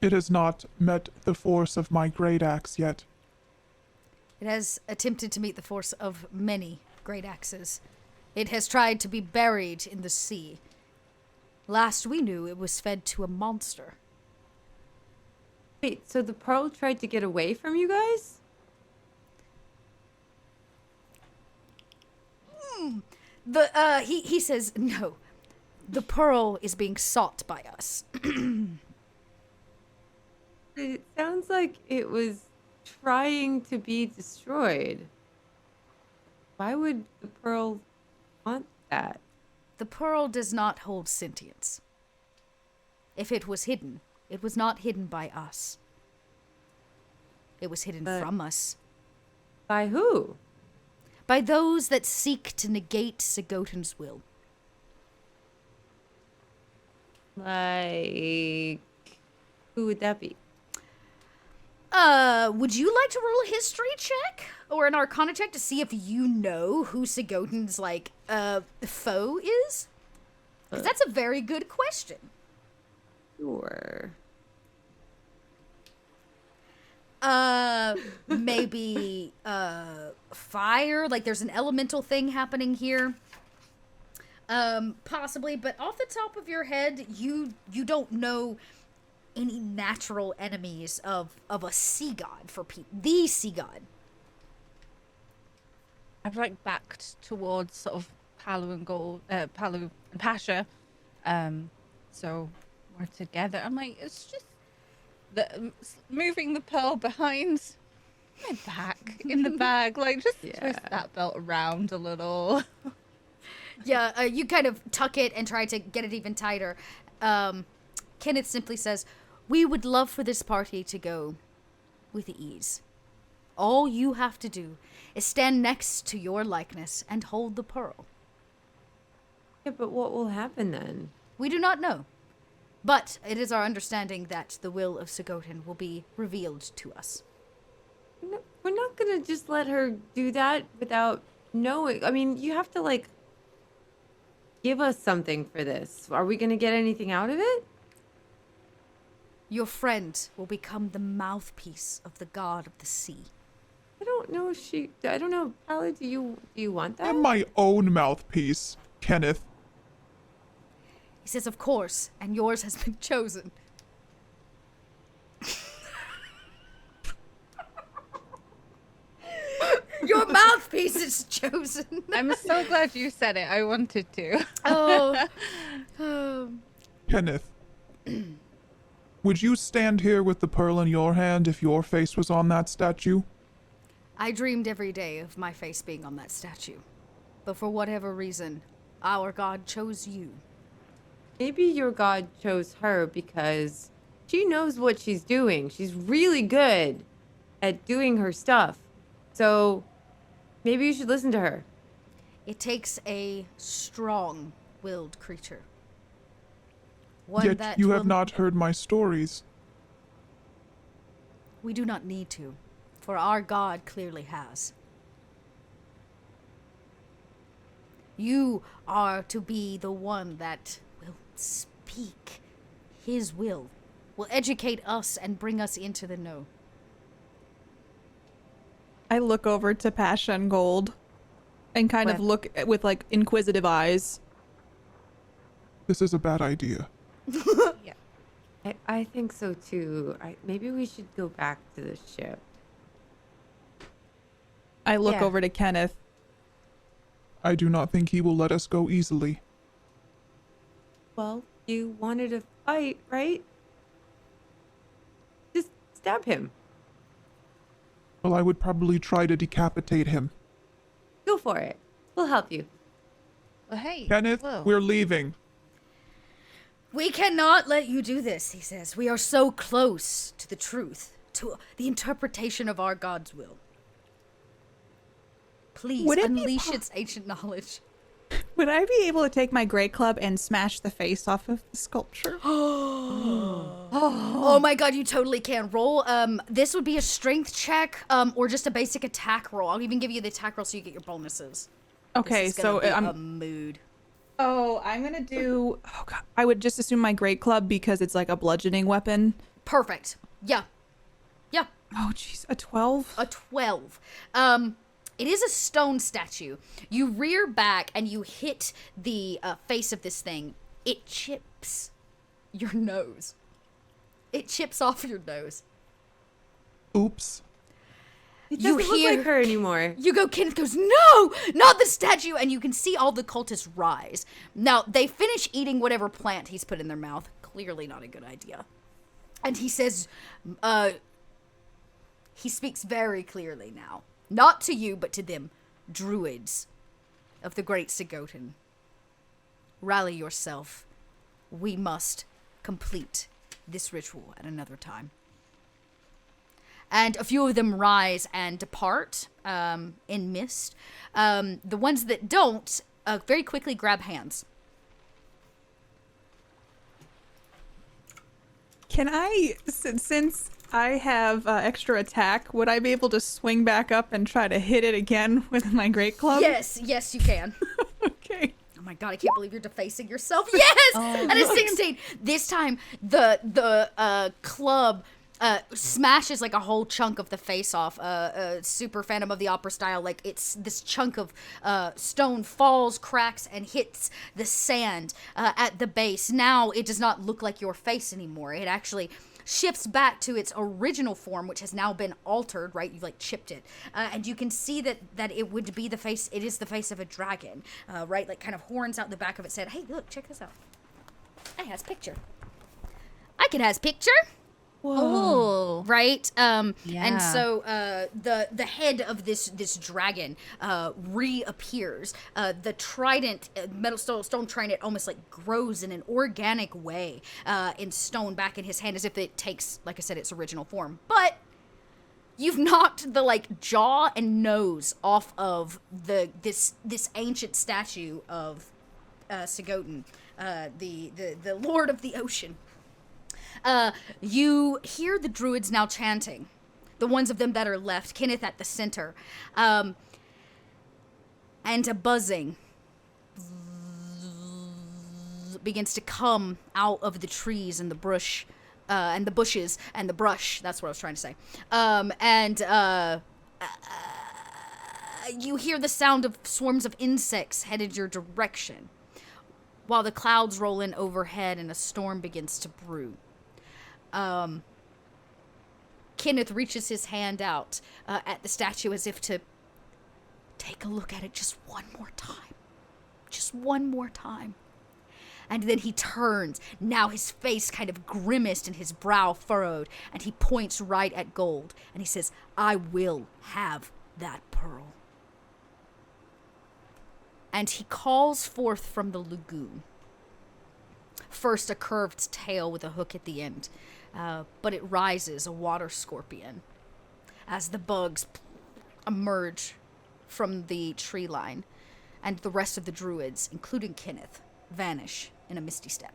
S5: It has not met the force of my great axe yet.
S1: It has attempted to meet the force of many great axes. It has tried to be buried in the sea. Last we knew, it was fed to a monster.
S3: Wait, so the pearl tried to get away from you guys?
S1: He says, no. The pearl is being sought by us.
S3: It sounds like it was trying to be destroyed. Why would the pearl want that?
S1: The pearl does not hold sentience. If it was hidden, it was not hidden by us. It was hidden
S3: But-
S1: from us.
S3: By who?
S1: By those that seek to negate Sigotin's will.
S3: Like, who would that be?
S1: Would you like to roll a history check or an arcana check to see if you know who Sigotin's, like, foe is? Because that's a very good question.
S3: Sure.
S1: Maybe, fire? Like, there's an elemental thing happening here. Possibly, but off the top of your head, you don't know any natural enemies of a sea god for the sea god.
S4: I've like backed towards sort of Palu and Pasha. So we're together. I'm like, it's just moving the pearl behind my back in the bag. Like, just twist that belt around a little.
S1: Yeah, you kind of tuck it and try to get it even tighter. Kenneth simply says, "We would love for this party to go with ease. All you have to do is stand next to your likeness and hold the pearl."
S3: Yeah, but what will happen then?
S1: We do not know. But it is our understanding that the will of Sigotin will be revealed to us.
S3: We're not gonna just let her do that without knowing. I mean, you have to, like, give us something for this. Are we gonna get anything out of it?
S1: Your friend will become the mouthpiece of the god of the sea.
S3: I don't know. Palu, do you want that?
S5: I'm my own mouthpiece, Kenneth.
S1: He says, "Of course, and yours has been chosen." Your mouthpiece is chosen.
S4: I'm so glad you said it. I wanted to.
S1: Oh.
S5: Kenneth, would you stand here with the pearl in your hand if your face was on that statue?
S1: I dreamed every day of my face being on that statue. But for whatever reason, our god chose you.
S3: Maybe your god chose her because she knows what she's doing. She's really good at doing her stuff. So maybe you should listen to her.
S1: It takes a strong-willed creature. One
S5: Yet
S1: that
S5: you
S1: will...
S5: have not heard my stories.
S1: We do not need to, for our god clearly has. You are to be the one that will speak his will educate us and bring us into the know.
S2: I look over to Pasha and Gold and kind of look with like inquisitive eyes.
S5: This is a bad idea.
S4: Yeah.
S3: I think so too. Maybe we should go back to the ship.
S2: I look
S3: Yeah.
S2: over to Kenneth.
S5: I do not think he will let us go easily.
S3: Well, you wanted to fight, right? Just stab him.
S5: Well, I would probably try to decapitate him.
S3: Go for it. We'll help you.
S4: Well, hey.
S5: Kenneth,
S4: whoa.
S5: we're leaving.
S1: We cannot let you do this, he says. We are so close to the truth, to the interpretation of our God's will. Please
S2: Would it be
S1: unleash its ancient knowledge.
S2: Would I be able to take my great club and smash the face off of the sculpture?
S1: Oh my god, you totally can. Roll, this would be a strength check, or just a basic attack roll. I'll even give you the attack roll so you get your bonuses.
S2: Okay,
S1: This is gonna
S2: so
S1: be
S2: I'm
S1: a mood.
S2: Oh, I'm gonna do. Oh god, I would just assume my great club because it's like a bludgeoning weapon.
S1: Perfect. Yeah. Yeah.
S2: Oh jeez, a 12.
S1: A 12. It is a stone statue. You rear back and you hit the face of this thing. It chips your nose. It chips off your nose.
S5: Oops.
S3: It
S1: You
S3: doesn't look
S1: hear-
S3: like her anymore.
S1: You go, Kenneth goes, "No, not the statue." And you can see all the cultists rise. Now, they finish eating whatever plant he's put in their mouth. Clearly not a good idea. And he says, he speaks very clearly now. Not to you, but to them, druids of the great Sigotin. Rally yourself. We must complete this ritual at another time. And a few of them rise and depart in mist. The ones that don't very quickly grab hands.
S2: Can I, since I have extra attack. Would I be able to swing back up and try to hit it again with my great club?
S1: Yes, you can.
S2: Okay.
S1: Oh my god, I can't believe you're defacing yourself. Yes! And a 16. This time, the club smashes like a whole chunk of the face off. Super Phantom of the Opera style. Like, it's this chunk of stone falls, cracks, and hits the sand at the base. Now, it does not look like your face anymore. It actually shifts back to its original form, which has now been altered, right? You've like chipped it. And you can see that it would be the face, it is the face of a dragon, right? Like kind of horns out the back of it said, hey, look, check this out. I has picture. I can has picture.
S4: Whoa.
S1: Right? And
S4: Yeah.
S1: so the head of this dragon reappears. The trident, metal stone trident, almost like grows in an organic way in stone back in his hand, as if it takes, like I said, its original form. But you've knocked the like jaw and nose off of this ancient statue of Sigoten, the Lord of the Ocean. You hear the druids now chanting, the ones of them that are left, Kenneth at the center, and a buzzing begins to come out of the trees and the brush, and the bushes and the brush. That's what I was trying to say. You hear the sound of swarms of insects headed your direction, while the clouds roll in overhead and a storm begins to brew. Kenneth reaches his hand out at the statue as if to take a look at it just one more time. Just one more time. And then he turns, now his face kind of grimaced and his brow furrowed, and he points right at Gold, and he says, I will have that pearl. And he calls forth from the lagoon. First, a curved tail with a hook at the end, but it rises, a water scorpion, as the bugs emerge from the tree line, and the rest of the druids, including Kenneth, vanish in a misty step.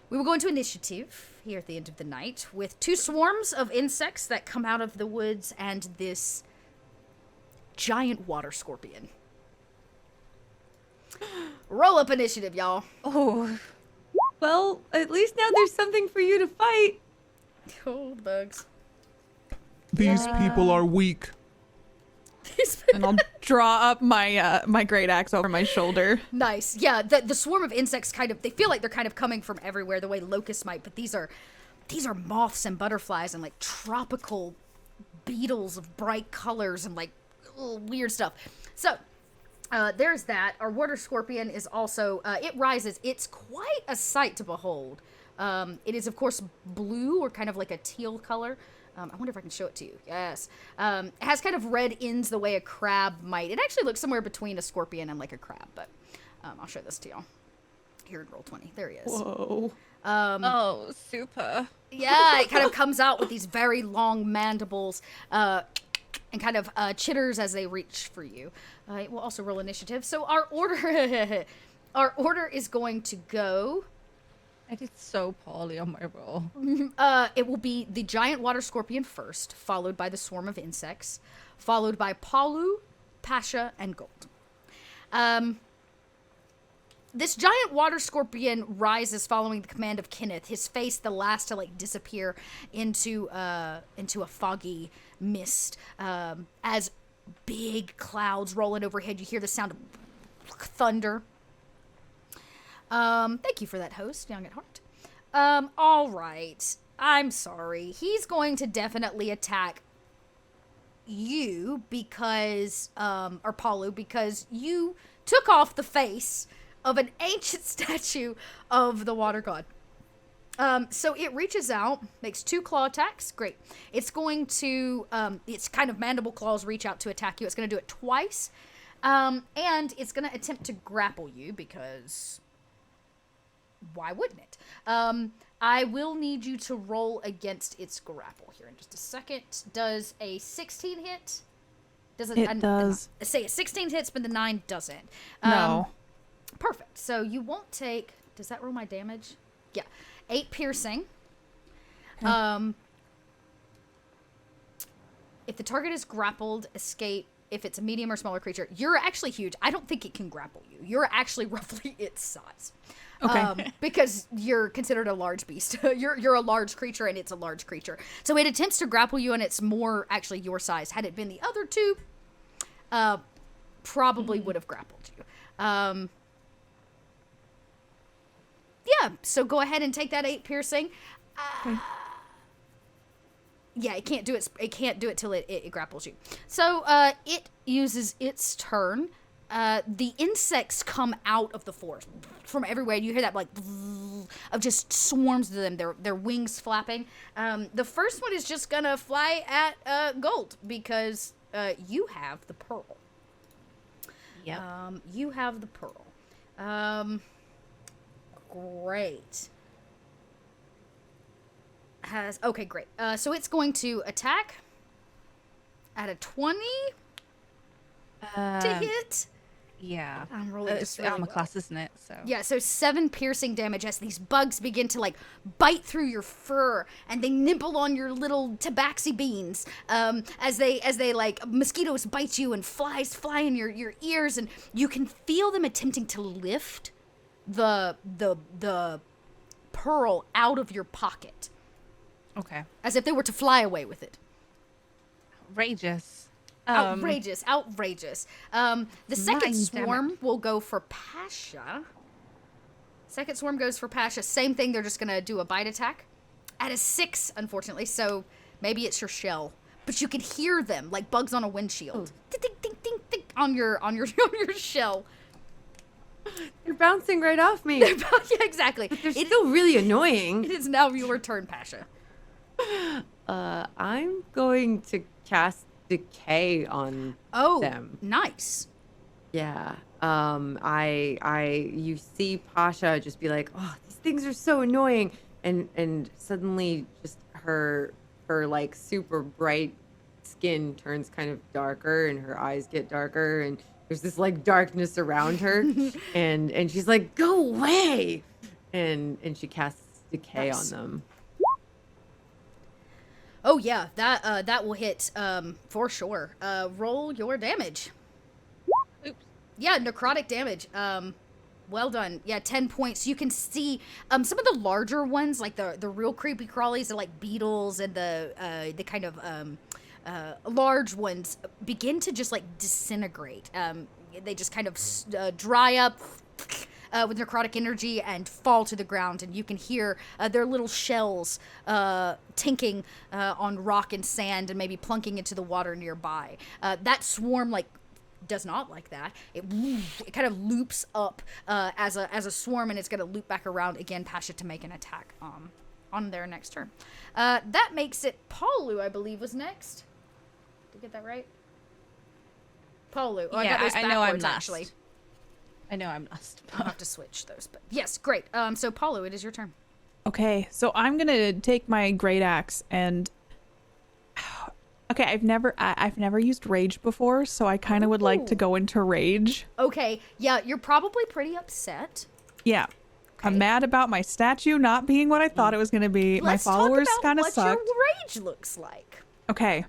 S1: We will go into initiative here at the end of the night with 2 swarms of insects that come out of the woods and this giant water scorpion. Roll up initiative, y'all.
S3: Oh. Well, at least now there's something for you to fight.
S1: Cold bugs.
S5: These people are weak.
S2: And I'll draw up my my great axe over my shoulder.
S1: Nice. Yeah, the swarm of insects kind of, they feel like they're kind of coming from everywhere the way locusts might, but these are moths and butterflies and like tropical beetles of bright colors and like weird stuff. So, there's that. Our water scorpion is also, it rises. It's quite a sight to behold. It is, of course, blue or kind of like a teal color. I wonder if I can show it to you. Yes. It has kind of red ends the way a crab might. It actually looks somewhere between a scorpion and like a crab, but I'll show this to y'all. Here in Roll20. There he is.
S2: Whoa.
S4: Oh, super.
S1: Yeah, it kind of comes out with these very long mandibles and kind of chitters as they reach for you. It will also roll initiative. So our order, our order is going to go.
S4: I did so poorly on my roll.
S1: It will be the giant water scorpion first, followed by the swarm of insects, followed by Palu, Pasha, and Gold. This giant water scorpion rises following the command of Kenneth, his face the last to like disappear into a foggy mist. As big clouds rolling overhead, you hear the sound of thunder. Thank you for that, host, Young at Heart. All right. I'm sorry. He's going to definitely attack you because, or Palu, because you took off the face of an ancient statue of the water god. So it reaches out, makes 2 claw attacks. Great. It's going to, its kind of mandible claws reach out to attack you. It's going to do it twice. And it's going to attempt to grapple you because why wouldn't it? I will need you to roll against its grapple here in just a second. Does a 16 hit?
S2: It does.
S1: Say a 16 hits, but the 9 doesn't.
S2: No.
S1: Perfect. So you won't take. Does that roll my damage? Yeah, 8 piercing. If the target is grappled, escape. If it's a medium or smaller creature, you're actually huge. I don't think it can grapple you. You're actually roughly its size.
S2: Okay.
S1: Because you're considered a large beast. You're a large creature and it's a large creature. So it attempts to grapple you and it's more actually your size. Had it been the other two, probably would have grappled you. Yeah, so go ahead and take that 8 piercing. Yeah, it can't do it. It can't do it till it grapples you. So it uses its turn. The insects come out of the forest from everywhere. You hear that like of just swarms of them. Their wings flapping. The first one is just gonna fly at Gold because you have the pearl.
S4: Yeah.
S1: You have the pearl. Great. Okay, great. So it's going to attack at a 20 to hit.
S4: Yeah.
S1: I'm rolling
S4: It's
S1: this
S4: the
S1: really
S4: armor
S1: well.
S4: class, isn't it? So.
S1: Yeah, so 7 piercing damage as these bugs begin to like bite through your fur and they nibble on your little tabaxi beans. As they like mosquitoes bite you and flies fly in your ears, and you can feel them attempting to lift the pearl out of your pocket
S4: Okay.
S1: as if they were to fly away with it.
S4: Outrageous.
S1: Outrageous. The second
S4: Mind
S1: swarm will go for Pasha. Second swarm goes for Pasha. Same thing. They're just going to do a bite attack. At a 6, unfortunately. So maybe it's your shell. But you can hear them like bugs on a windshield. Ding, ding, ding, ding, ding, on your shell.
S3: You're bouncing right off me.
S1: Yeah, exactly.
S3: They're still really annoying.
S1: It is now your turn, Pasha.
S3: I'm going to cast Decay on them.
S1: Nice.
S3: Yeah. You see Pasha just be like, oh, these things are so annoying, and suddenly just her like super bright skin turns kind of darker and her eyes get darker and there's this like darkness around her and she's like, go away, and she casts Decay on them.
S1: Oh yeah, that will hit for sure. Roll your damage.
S4: Oops.
S1: Yeah, necrotic damage. Well done. Yeah, 10 points. You can see some of the larger ones, like the real creepy crawlies, the like beetles and the kind of large ones begin to just like disintegrate. They just kind of dry up with necrotic energy and fall to the ground, and you can hear their little shells tinking on rock and sand and maybe plunking into the water nearby. That swarm like does not like that. It kind of loops up as a swarm, and it's going to loop back around again, Pasha, to make an attack on their next turn. That makes it Paulu, I believe, was next. Did I get that right? Paulu. Oh, I got those
S4: I know I'm
S1: backwards,
S4: last.
S1: actually.
S4: I know I'm last.
S1: I'll have to switch those, but yes, great. So Paulu, it is your turn.
S2: Okay, so I'm gonna take my great axe and okay, I've never used rage before, so I kind of would like to go into rage.
S1: Okay, yeah, you're probably pretty upset.
S2: Yeah. I'm mad about my statue not being what I thought it was gonna be.
S1: Let's
S2: my followers
S1: talk
S2: kind
S1: about
S2: of
S1: what
S2: sucked.
S1: your rage looks like.
S2: Okay.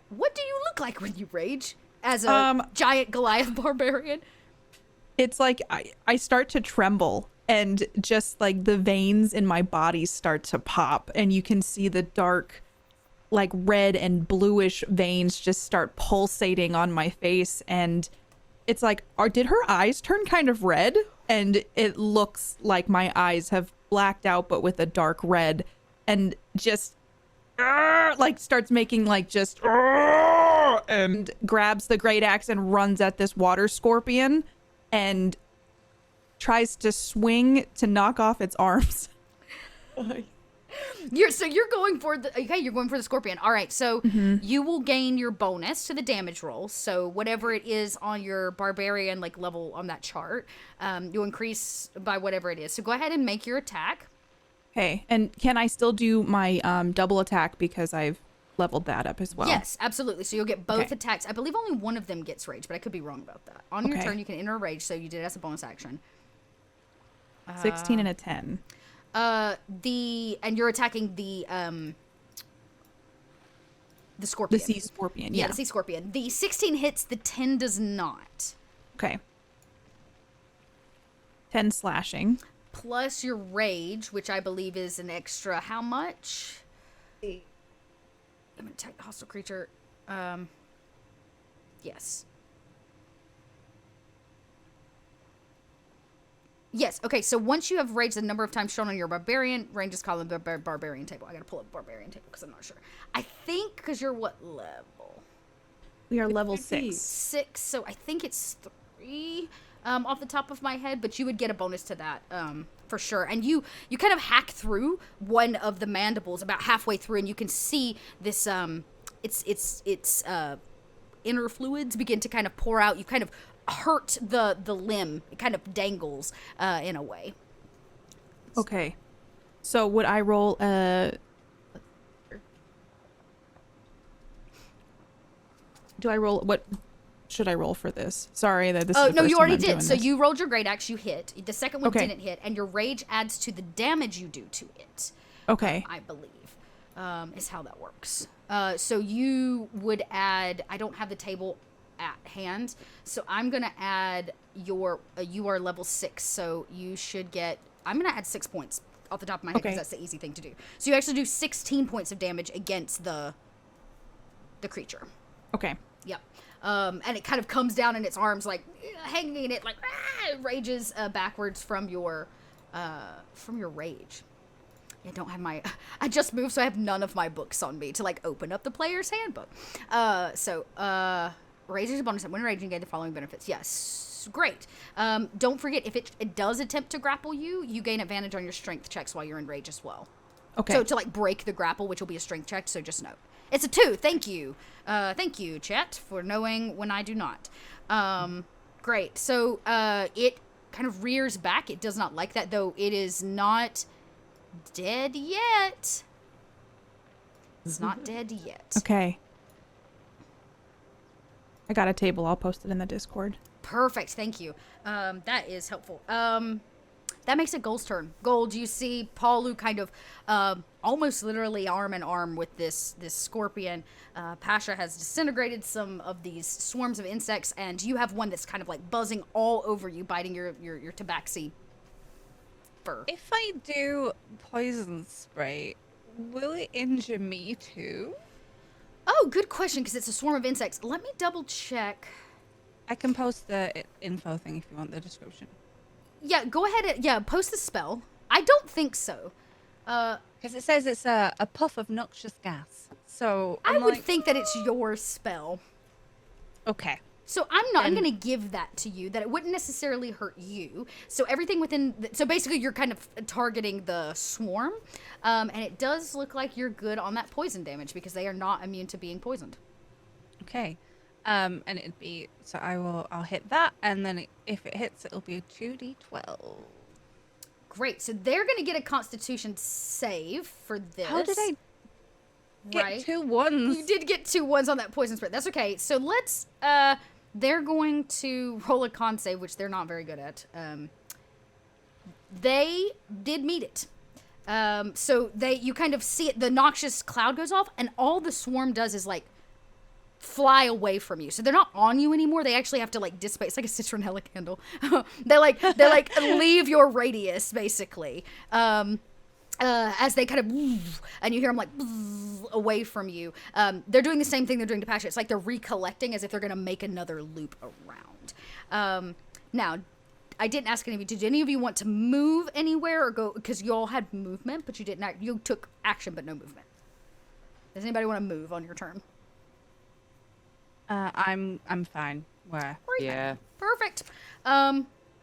S1: What do you look like when you rage as a giant Goliath barbarian?
S2: It's like I start to tremble and just like the veins in my body start to pop and you can see the dark like red and bluish veins just start pulsating on my face, and it's like did her eyes turn kind of red? And it looks like my eyes have blacked out but with a dark red, and just like starts making like just and grabs the great axe and runs at this water scorpion and tries to swing to knock off its arms.
S1: You're going for the scorpion. All right, so you will gain your bonus to the damage roll. So whatever it is on your barbarian like level on that chart, you increase by whatever it is. So go ahead and make your attack.
S2: Okay, and can I still do my double attack because I've leveled that up as well?
S1: Yes, absolutely. So you'll get both
S2: Okay.
S1: attacks. I believe only one of them gets rage, but I could be wrong about that. On your
S2: Okay.
S1: turn, you can enter a rage, so you did it as a bonus action.
S2: 16 and a 10.
S1: And you're attacking the The scorpion.
S2: The sea scorpion.
S1: Yeah,
S2: Yeah.
S1: the sea scorpion. The 16 hits, the 10 does not.
S2: Okay. 10 slashing.
S1: Plus your rage, which I believe is an extra how much? I'm gonna attack the hostile creature. Yes. Yes, okay, so once you have rage the number of times shown on your barbarian, range is called the barbarian table. I gotta pull up the barbarian table because I'm not sure. I think, because you're what level?
S2: We are level
S3: could be.
S2: 6.
S1: 6, so I think it's 3 off the top of my head, but you would get a bonus to that for sure. And you kind of hack through one of the mandibles about halfway through, and you can see this its inner fluids begin to kind of pour out. You kind of hurt the limb. It kind of dangles in a way.
S2: Okay. So would I roll a... Do I roll... What should I roll for this? Sorry that this is the
S1: No,
S2: first
S1: you
S2: time
S1: already
S2: I'm
S1: did.
S2: doing
S1: So
S2: this.
S1: you rolled your great axe, you hit. The second one
S2: Okay.
S1: didn't hit, and your rage adds to the damage you do to it.
S2: Okay.
S1: I believe, is how that works. So you would add, I don't have the table at hand, so I'm going to add you are level 6, so you should get, I'm going to add 6 points off the top of my head because
S2: Okay.
S1: that's the easy thing to do. So you actually do 16 points of damage against the creature.
S2: Okay.
S1: Yep. And it kind of comes down in its arms, like hanging in it, like it rages backwards from your rage. I don't have my. I just moved, so I have none of my books on me to like open up the player's handbook. Rage is a bonus. When raging, gain the following benefits. Yes, great. Don't forget if it does attempt to grapple you, you gain advantage on your strength checks while you're in rage as well.
S2: Okay.
S1: So to like break the grapple, which will be a strength check. So just note. It's a 2. Thank you. Thank you, chat, for knowing when I do not. Great. So it kind of rears back. It does not like that, though it is not dead yet. It's not dead yet.
S2: Okay. I got a table. I'll post it in the Discord.
S1: Perfect. Thank you. That is helpful. That makes it Gold's turn. Gold, you see Paulu kind of almost literally arm in arm with this scorpion. Pasha has disintegrated some of these swarms of insects, and you have one that's kind of like buzzing all over you, biting your tabaxi fur.
S4: If I do poison spray, will it injure me too?
S1: Oh, good question, because it's a swarm of insects. Let me double check.
S4: I can post the info thing if you want the description.
S1: Yeah, go ahead and post the spell. I don't think so.
S4: Because it says it's a puff of noxious gas. So
S1: I
S4: I'm
S1: would
S4: like,
S1: think that it's your spell.
S4: okay.
S1: So I'm going to give that to you, that it wouldn't necessarily hurt you. So everything within, so basically you're kind of targeting the swarm. And it does look like you're good on that poison damage because they are not immune to being poisoned.
S4: Okay. And it'd be, so I'll hit that, and then if it hits, it'll be a 2d12.
S1: Great. So they're going to get a constitution save for this.
S4: How did I get
S1: Right.
S4: 2 1s?
S1: You did get 2 1s on that poison spray. That's okay. So let's, they're going to roll a con save, which they're not very good at. They did meet it. So you kind of see it, the noxious cloud goes off, and all the swarm does is like fly away from you. So they're not on you anymore. They actually have to like dissipate. It's like a citronella candle. they like leave your radius basically. As they kind of, and you hear them like away from you. They're doing the same thing they're doing to Pasha. It's like they're recollecting as if they're going to make another loop around. Now, I didn't ask any of you, did any of you want to move anywhere or go, because you all had movement, but you didn't, you took action but no movement. Does anybody want to move on your turn?
S4: I'm fine. Where?
S3: Yeah.
S1: Perfect.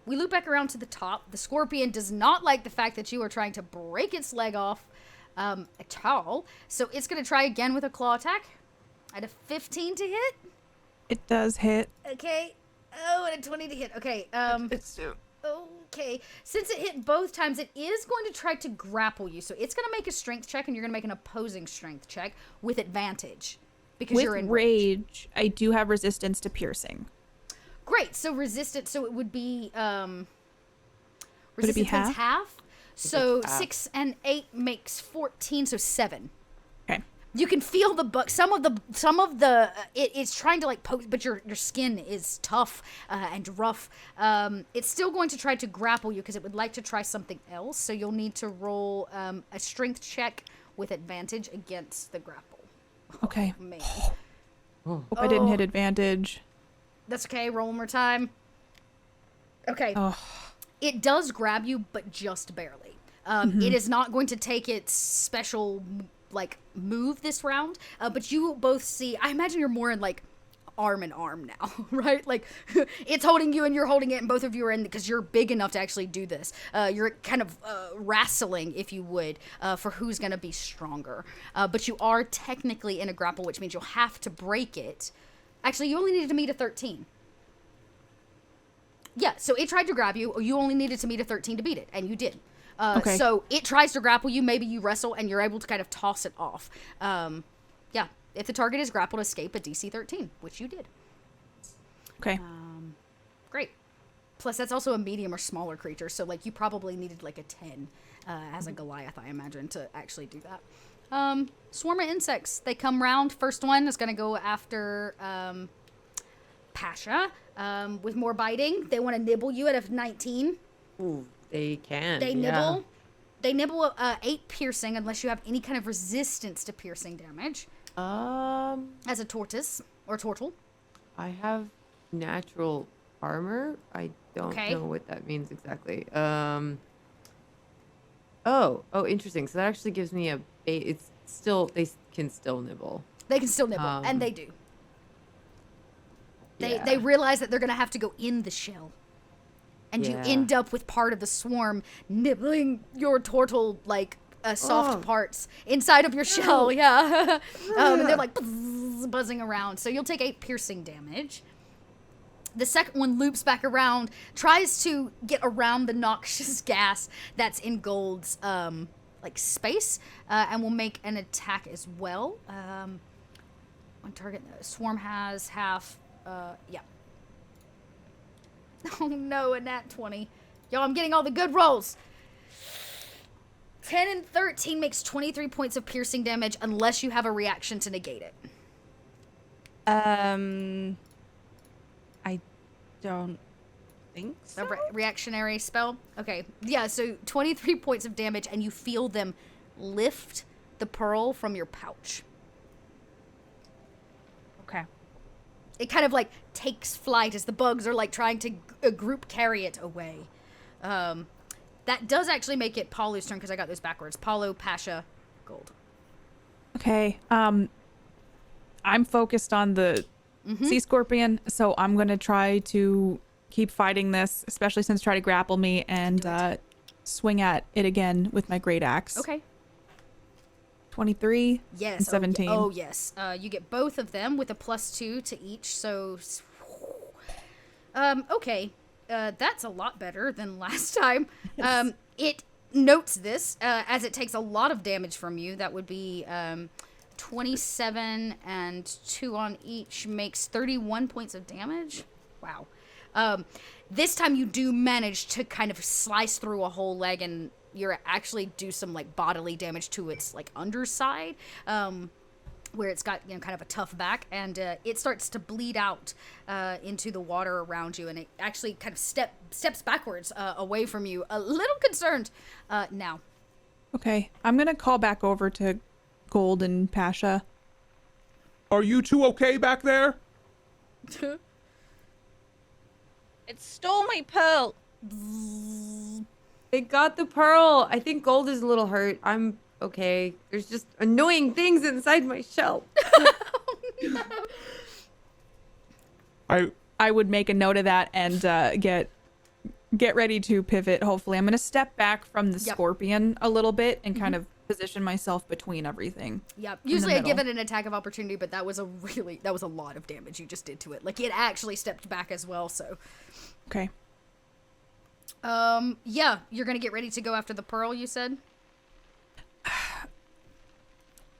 S1: We loop back around to the top. The scorpion does not like the fact that you are trying to break its leg off at all. So it's going to try again with a claw attack at a 15 to hit.
S2: It does hit.
S1: Okay. Oh, and a 20 to hit. Okay. Okay. Since it hit both times, it is going to try to grapple you. So it's going to make a strength check, and you're going to make an opposing strength check with advantage. Because
S2: With
S1: you're in
S2: rage, I do have resistance to piercing.
S1: Great. So resistance. So it would be
S2: Would it
S1: resistance
S2: be
S1: times
S2: half?
S1: half. So
S3: it's half.
S1: 6 and 8 makes 14. So 7.
S2: Okay.
S1: You can feel the bug. Some of the it's trying to like poke, but your skin is tough and rough. It's still going to try to grapple you because it would like to try something else. So you'll need to roll a strength check with advantage against the grapple.
S2: Okay.
S1: Man,
S2: Hope I didn't hit advantage.
S1: that's okay. Roll one more time. Okay.
S2: Oh.
S1: It does grab you, but just barely. It is not going to take its special like move this round, but you both see. I imagine you're more in like arm in arm now, right? Like it's holding you and you're holding it, and both of you are in because you're big enough to actually do this. You're kind of wrestling, if you would, for who's going to be stronger. But you are technically in a grapple, which means you'll have to break it. Actually, you only needed to meet a 13. Yeah, so it tried to grab you. You only needed to meet a 13 to beat it, and you did.
S2: Okay.
S1: So it tries to grapple you. Maybe you wrestle, and you're able to kind of toss it off. Yeah, if the target is grappled, escape a DC 13, which you did.
S2: Okay.
S1: Great. Plus, that's also a medium or smaller creature, so like you probably needed like a 10 as a Goliath, I imagine, to actually do that. Swarm of insects. They come round. First one is going to go after Pasha with more biting. They want to nibble you at a 19.
S3: Ooh, they can.
S1: They
S3: yeah.
S1: nibble. They nibble 8 piercing unless you have any kind of resistance to piercing damage. As a tortoise or turtle.
S3: I have natural armor. I don't know what that means exactly. Oh, interesting. So that actually gives me it's still, they can still nibble.
S1: They can still nibble, and they do.
S3: Yeah.
S1: They realize that they're going to have to go in the shell. And you end up with part of the swarm nibbling your turtle, like, soft parts inside of your shell, yeah. And they're like buzzing around. So you'll take 8 piercing damage. The second one loops back around, tries to get around the noxious gas that's in Gold's like space, and will make an attack as well. One target, swarm has half. Yeah. Oh no, a nat 20. Yo, I'm getting all the good rolls. 10 and 13 makes 23 points of piercing damage unless you have a reaction to negate it.
S4: I don't think so.
S1: A reactionary spell? Okay. Yeah, so 23 points of damage, and you feel them lift the pearl from your pouch.
S4: Okay.
S1: It kind of like takes flight as the bugs are like trying to group carry it away. That does actually make it Paulu's turn because I got those backwards. Paulu, Pasha, Gold.
S2: Okay. I'm focused on the sea scorpion, so I'm gonna try to keep fighting this, especially since it's trying to grapple me, and swing at it again with my great axe.
S1: Okay.
S2: 23
S1: Yes.
S2: and 17.
S1: Oh, yes. You get both of them with a +2 to each, so... okay. That's a lot better than last time.
S2: Yes.
S1: It notes this, as it takes a lot of damage from you. That would be 27 and 2 on each makes 31 points of damage. Wow. This time you do manage to kind of slice through a whole leg, and you actually do some like bodily damage to its like underside, where it's got, you know, kind of a tough back, and it starts to bleed out into the water around you, and it actually kind of steps backwards away from you, a little concerned now.
S2: Okay, I'm gonna call back over to Gold and Pasha.
S5: Are you two okay back there?
S4: It stole my pearl.
S3: They got the pearl. I think Gold is a little hurt. I'm okay. There's just annoying things inside my shell.
S2: I would make a note of that and get ready to pivot. Hopefully, I'm gonna step back from the scorpion a little bit and kind of position myself between everything.
S1: Yep. Usually I give it an attack of opportunity, but that was a lot of damage you just did to it. Like, it actually stepped back as well, so.
S2: Okay.
S1: Yeah, you're gonna get ready to go after the pearl, you said?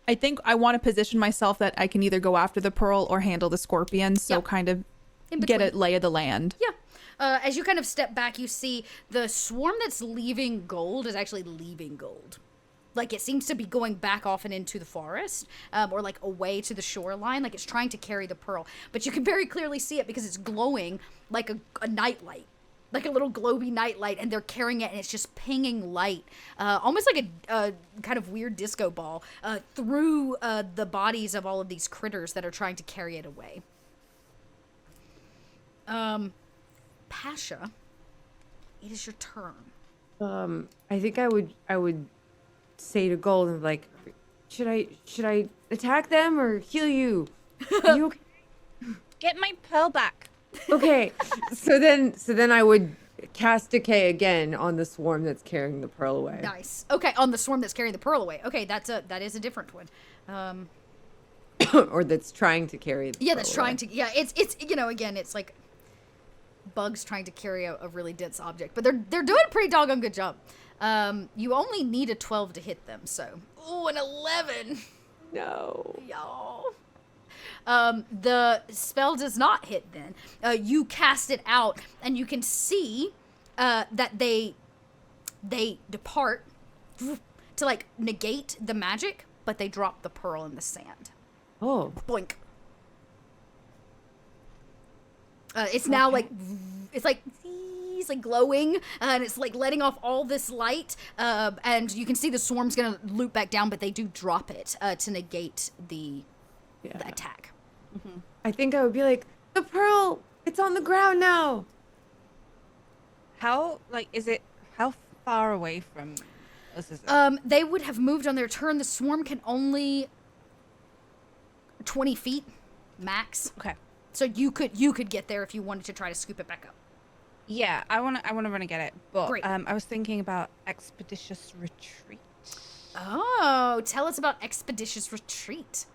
S2: I think I want to position myself that I can either go after the pearl or handle the scorpion, so kind of get a lay of the land.
S1: Yeah. As you kind of step back, you see the swarm that's leaving Gold is actually leaving Gold. like it seems to be going back off and into the forest, or like away to the shoreline, like it's trying to carry the pearl. But you can very clearly see it because it's glowing like a nightlight, like a little globy nightlight, and they're carrying it, and it's just pinging light, almost like a kind of weird disco ball, through the bodies of all of these critters that are trying to carry it away. Pasha, it is your turn.
S3: I think I would say to Golden, like, should I attack them or heal you? Are you okay?
S4: Get my pearl back.
S3: Okay. So then I would cast Decay again on the swarm that's carrying the pearl away.
S1: Nice. Okay, on the swarm that's carrying the pearl away. Okay, that is a different one.
S3: Or that's trying to carry the pearl
S1: that's
S3: away.
S1: trying to. Yeah, it's again, it's like bugs trying to carry a really dense object, but they're doing a pretty doggone good job. You only need a 12 to hit them, so an 11.
S3: No.
S1: Y'all. The spell does not hit then. You cast it out, and you can see that they depart to like negate the magic, but they drop the pearl in the sand.
S3: Oh.
S1: Boink. It's now like it's like glowing, and it's like letting off all this light, and you can see the swarm's gonna loop back down, but they do drop it to negate the attack.
S3: Mm-hmm. I think I would be like, the pearl, it's on the ground now.
S4: How far away from us is it?
S1: They would have moved on their turn. The swarm can only 20 feet max.
S4: Okay.
S1: So you could get there if you wanted to try to scoop it back up.
S4: Yeah, I wanna run and get it. But
S1: Great.
S4: I was thinking about Expeditious Retreat.
S1: Oh, tell us about Expeditious Retreat.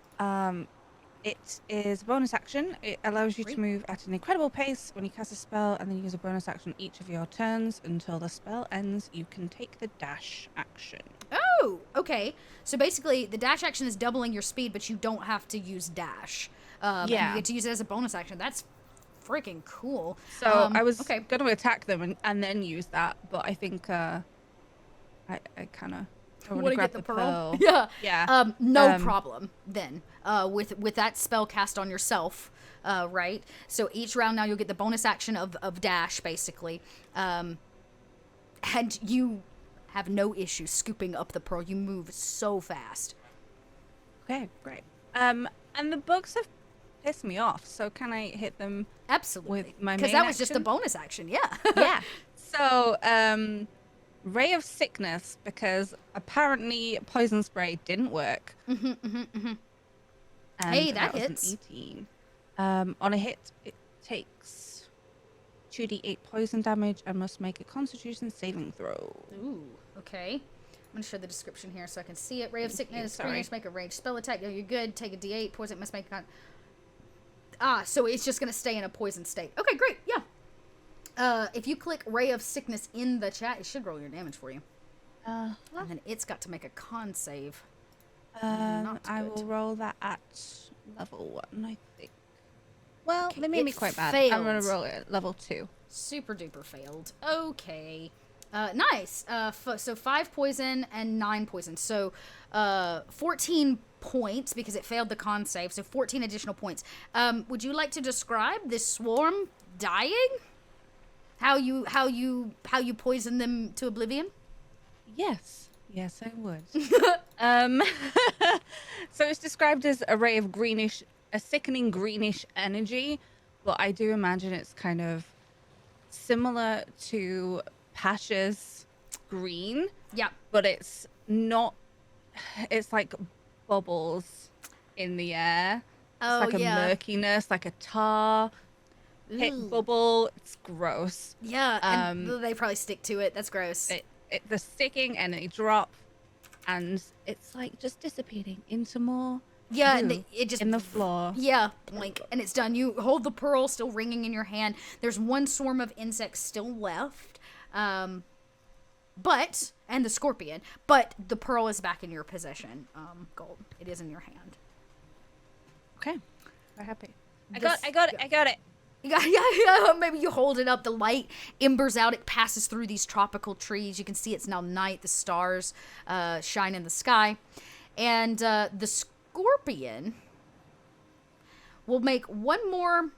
S4: It is a bonus action. It allows you
S1: Great.
S4: to move at an incredible pace when you cast a spell, and then use a bonus action each of your turns until the spell ends. You can take the dash action.
S1: Oh, okay. So basically, the dash action is doubling your speed, but you don't have to use dash. And you get to use it as a bonus action. That's freaking cool.
S4: So I was
S1: okay.
S4: going to attack them and then use that, but I think I kind of want to grab
S1: get the
S4: the
S1: pearl.
S4: pearl.
S1: Yeah.
S4: Yeah.
S1: No problem then. With that spell cast on yourself, right? So each round now you'll get the bonus action of dash basically, and you have no issue scooping up the pearl. You move so fast.
S4: Okay, great. And the bugs have pissed me off, so can I hit them?
S1: Absolutely.
S4: With my
S1: because
S4: main
S1: that was just a
S4: action?
S1: bonus action. Yeah.
S4: Yeah. So, Ray of Sickness, because apparently poison spray didn't work. And
S1: Hey, that
S4: was an
S1: hits.
S4: 18. On a hit, it takes 2d8 poison damage and must make a Constitution saving throw.
S1: Ooh. Okay. I'm gonna share the description here so I can see it. Ray of
S4: Thank you,
S1: Sickness,
S4: sorry.
S1: Greenish, make a ranged spell attack. No, you're good. Take a D8. Poison must make a so it's just gonna stay in a poison state. Okay, great. Yeah. If you click Ray of Sickness in the chat, it should roll your damage for you. And then it's got to make a con save. Not
S4: I
S1: good.
S4: will roll that at level 1, I think. Well,
S1: Okay,
S4: they made me
S1: it
S4: quite bad. I'm going
S1: failed.
S4: to roll it at level 2.
S1: Super duper failed. Okay. Nice. So 5 poison and 9 poison. So 14 points because it failed the con save. So 14 additional points. Would you like to describe this swarm dying? How you poison them to oblivion?
S4: Yes, I would. So it's described as a ray of a sickening greenish energy, but I do imagine it's kind of similar to Pasha's green,
S1: Yeah.
S4: but it's not. It's like bubbles in the air.
S1: Oh,
S4: It's like
S1: yeah.
S4: a murkiness, like a tar pit
S1: Ooh.
S4: bubble. It's gross.
S1: Yeah, and they probably stick to it. That's gross.
S4: They're sticking and they drop, and it's like just dissipating into more.
S1: Yeah, and
S4: goo
S1: it just
S4: in the floor.
S1: Yeah, blink, and it's done. You hold the pearl, still ringing in your hand. There's one swarm of insects still left, and the scorpion, but the pearl is back in your possession. Gold, it is in your hand.
S4: Okay, we're happy. I
S1: This-
S4: got it.
S1: Yeah. Maybe you hold it up. The light embers out. It passes through these tropical trees. You can see it's now night. The stars shine in the sky. And the scorpion will make one more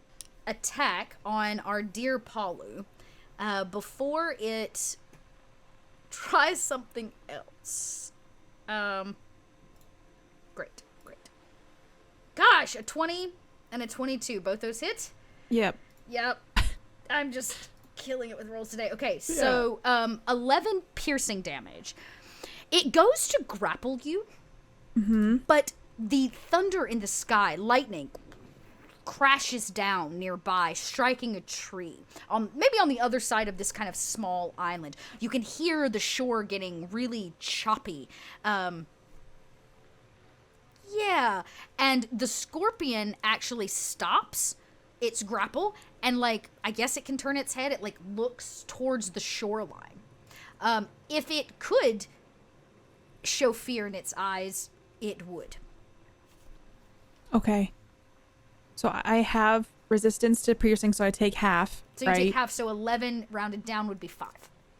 S1: attack on our dear Palu before it tries something else. Great. Gosh, a 20 and a 22. Both those hit?
S2: Yep.
S1: I'm just killing it with rolls today. Okay, so 11 piercing damage. It goes to grapple you, but the thunder in the sky, lightning, crashes down nearby, striking a tree. Maybe on the other side of this kind of small island. You can hear the shore getting really choppy. Yeah, and the scorpion actually stops its grapple, and like, I guess it can turn its head. It like looks towards the shoreline. If it could show fear in its eyes, it would.
S2: Okay. So I have resistance to piercing, so I take half.
S1: So you
S2: right?
S1: take half, so 11 rounded down would be 5.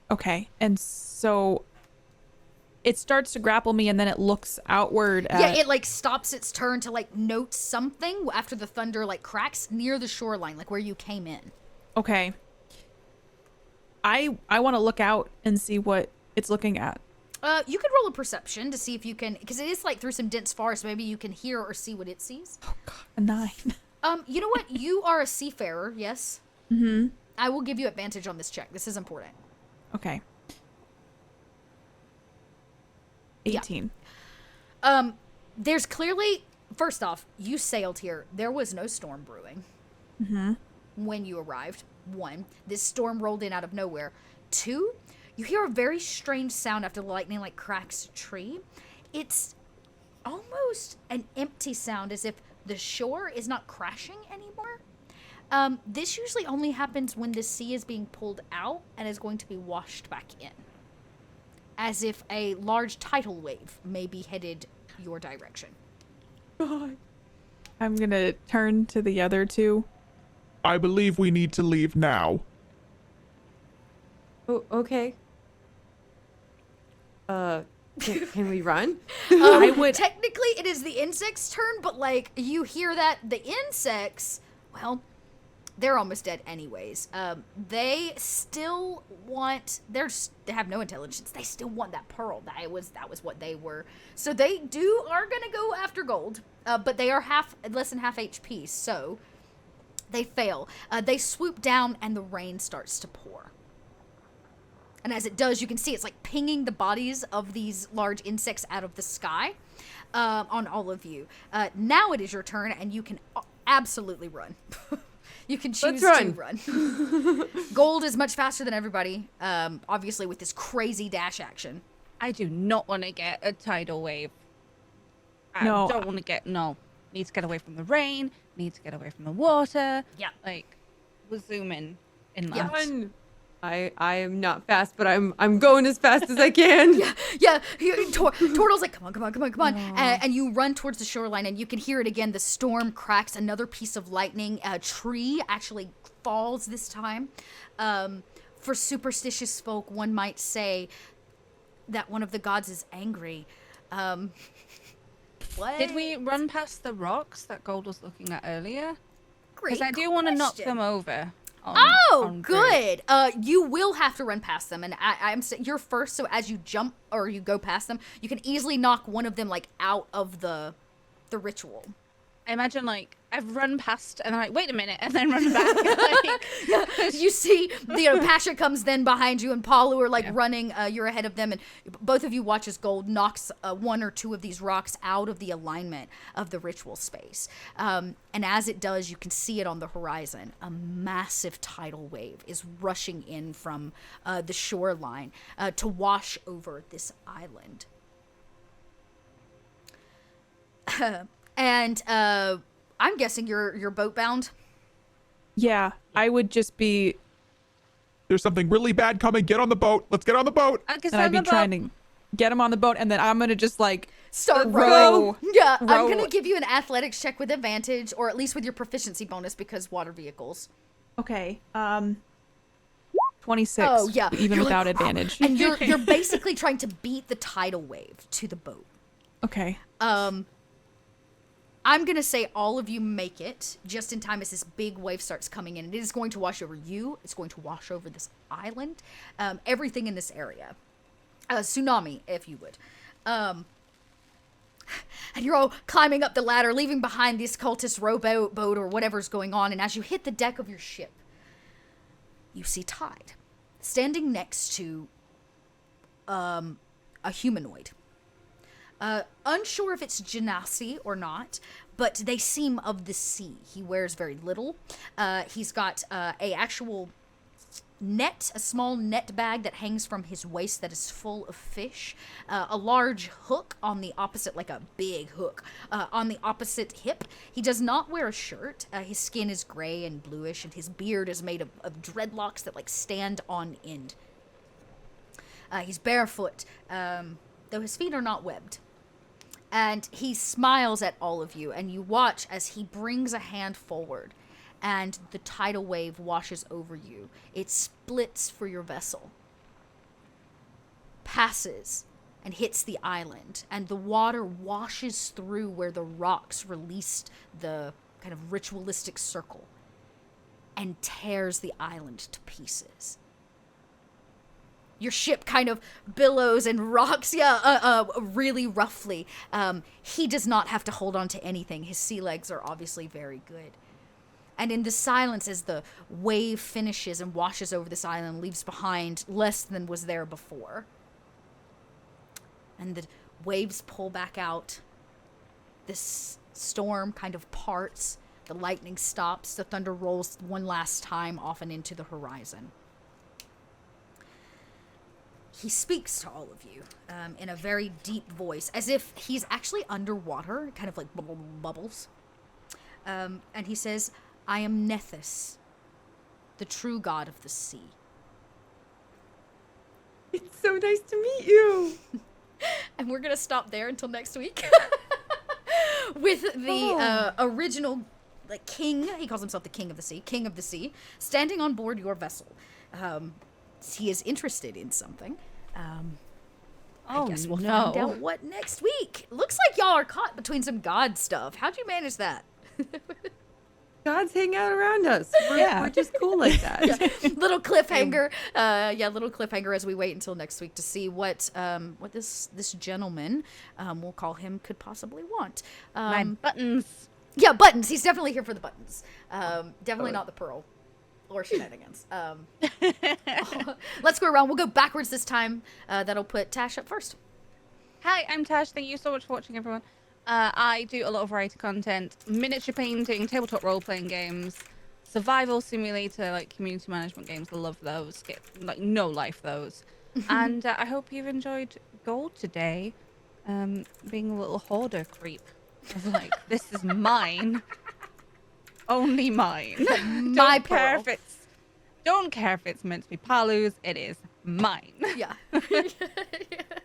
S2: Okay, and so it starts to grapple me, and then it looks outward.
S1: Yeah, it like stops its turn to like note something after the thunder like cracks near the shoreline, like where you came in.
S2: Okay. I want to look out and see what it's looking at.
S1: You could roll a perception to see if you can, because it is like through some dense forest. Maybe you can hear or see what it sees.
S2: Oh God, a 9.
S1: You know what? You are a seafarer, yes? Mm-hmm. I will give you advantage on this check. This is important.
S2: Okay. 18.
S1: There's clearly, first off, you sailed here. There was no storm brewing when you arrived. 1, this storm rolled in out of nowhere. 2, you hear a very strange sound after the lightning like cracks a tree. It's almost an empty sound, as if the shore is not crashing anymore. This usually only happens when the sea is being pulled out and is going to be washed back in, as if a large tidal wave may be headed your direction.
S2: God. I'm gonna turn to the other two.
S5: I believe we need to leave now.
S3: Oh, okay. Can we run?
S2: I would.
S1: Technically, it is the insect's turn, but like you hear that the insects, well, they're almost dead anyways. They still want. They have no intelligence. They still want that pearl. That was what they were. So they are gonna go after gold. But they are less than half HP. So they fail. They swoop down, and the rain starts to pour. And as it does, you can see it's like pinging the bodies of these large insects out of the sky on all of you. Now it is your turn, and you can absolutely run. You can choose to run. Gold is much faster than everybody, obviously, with this crazy dash action.
S4: I do not want to get a tidal wave. I
S2: No.
S4: don't want to get, need to get away from the rain, need to get away from the water.
S1: Yeah.
S4: Like, we're zooming in
S1: Yeah.
S4: land.
S3: I am not fast, but I'm going as fast as I can.
S1: Yeah. Turtle's like, come on. And you run towards the shoreline, and you can hear it again. The storm cracks. Another piece of lightning. A tree actually falls this time. For superstitious folk, one might say that one of the gods is angry. What?
S4: Did we run past the rocks that Gold was looking at earlier?
S1: Great
S4: Because I do want to knock
S1: question.
S4: them over.
S1: Oh,
S4: on
S1: good. You will have to run past them, and you're first. So as you jump or you go past them, you can easily knock one of them like out of the ritual.
S4: I imagine like I've run past and I'm like, wait a minute, and then run back. Like,
S1: Yeah, you see, Pasha comes then behind you, and Palu are like running. You're ahead of them, and both of you watch as Gold knocks one or two of these rocks out of the alignment of the ritual space. And as it does, you can see it on the horizon. A massive tidal wave is rushing in from the shoreline to wash over this island. And I'm guessing you're boat bound.
S2: Yeah, I would just be,
S5: There's something really bad coming. Get on the boat. Let's get on the boat.
S4: I guess
S2: and I'd be trying to get him on the boat, and then I'm gonna just like
S1: Start
S2: row.
S1: Yeah, I'm
S2: row.
S1: gonna give you an athletics check with advantage, or at least with your proficiency bonus because water vehicles.
S2: Okay. 26.
S1: Oh, yeah.
S2: Even
S1: You're
S2: without
S1: like,
S2: advantage.
S1: And you're basically trying to beat the tidal wave to the boat.
S2: Okay.
S1: I'm going to say all of you make it just in time as this big wave starts coming in. It is going to wash over you. It's going to wash over this island. Everything in this area. Tsunami, if you would. And you're all climbing up the ladder, leaving behind this cultist rowboat boat or whatever's going on. And as you hit the deck of your ship, you see Tide standing next to a humanoid. Unsure if it's Genasi or not, but they seem of the sea. He wears very little. He's got a actual net, a small net bag that hangs from his waist that is full of fish. A large hook on the opposite, like a big hook, on the opposite hip. He does not wear a shirt. His skin is gray and bluish, and his beard is made of dreadlocks that like stand on end. He's barefoot, though his feet are not webbed. And he smiles at all of you, and you watch as he brings a hand forward, and the tidal wave washes over you. It splits for your vessel, passes, and hits the island, and the water washes through where the rocks released the kind of ritualistic circle, and tears the island to pieces. Your ship kind of billows and rocks, really roughly. He does not have to hold on to anything. His sea legs are obviously very good. And in the silence, as the wave finishes and washes over this island, leaves behind less than was there before. And the waves pull back out. This storm kind of parts. The lightning stops. The thunder rolls one last time off and into the horizon. He speaks to all of you in a very deep voice, as if he's actually underwater, kind of like bubbles. And he says, I am Nethys, the true god of the sea.
S3: It's so nice to meet you.
S1: And we're going to stop there until next week. With the original king, he calls himself the king of the sea, standing on board your vessel. He is interested in something. I guess we'll find out what next week. Looks like y'all are caught between some god stuff. How'd you manage that?
S3: Gods hang out around us. We're just cool like that.
S1: Little cliffhanger. Little cliffhanger as we wait until next week to see what this gentleman, we'll call him, could possibly want.
S4: My buttons.
S1: Yeah, buttons. He's definitely here for the buttons. Definitely not the pearl. Or shenanigans. Let's go around. We'll go backwards this time. That'll put Tash up first.
S4: Hi, I'm Tash. Thank you so much for watching, everyone. I do a lot of variety content, miniature painting, tabletop role-playing games, survival simulator, like community management games. I love those. Get like no life those. And I hope you've enjoyed Gold today. Being a little hoarder creep. I was like, this is mine. Only mine.
S1: My
S4: Don't care if it's meant to be Palu's. It is mine.
S1: Yeah.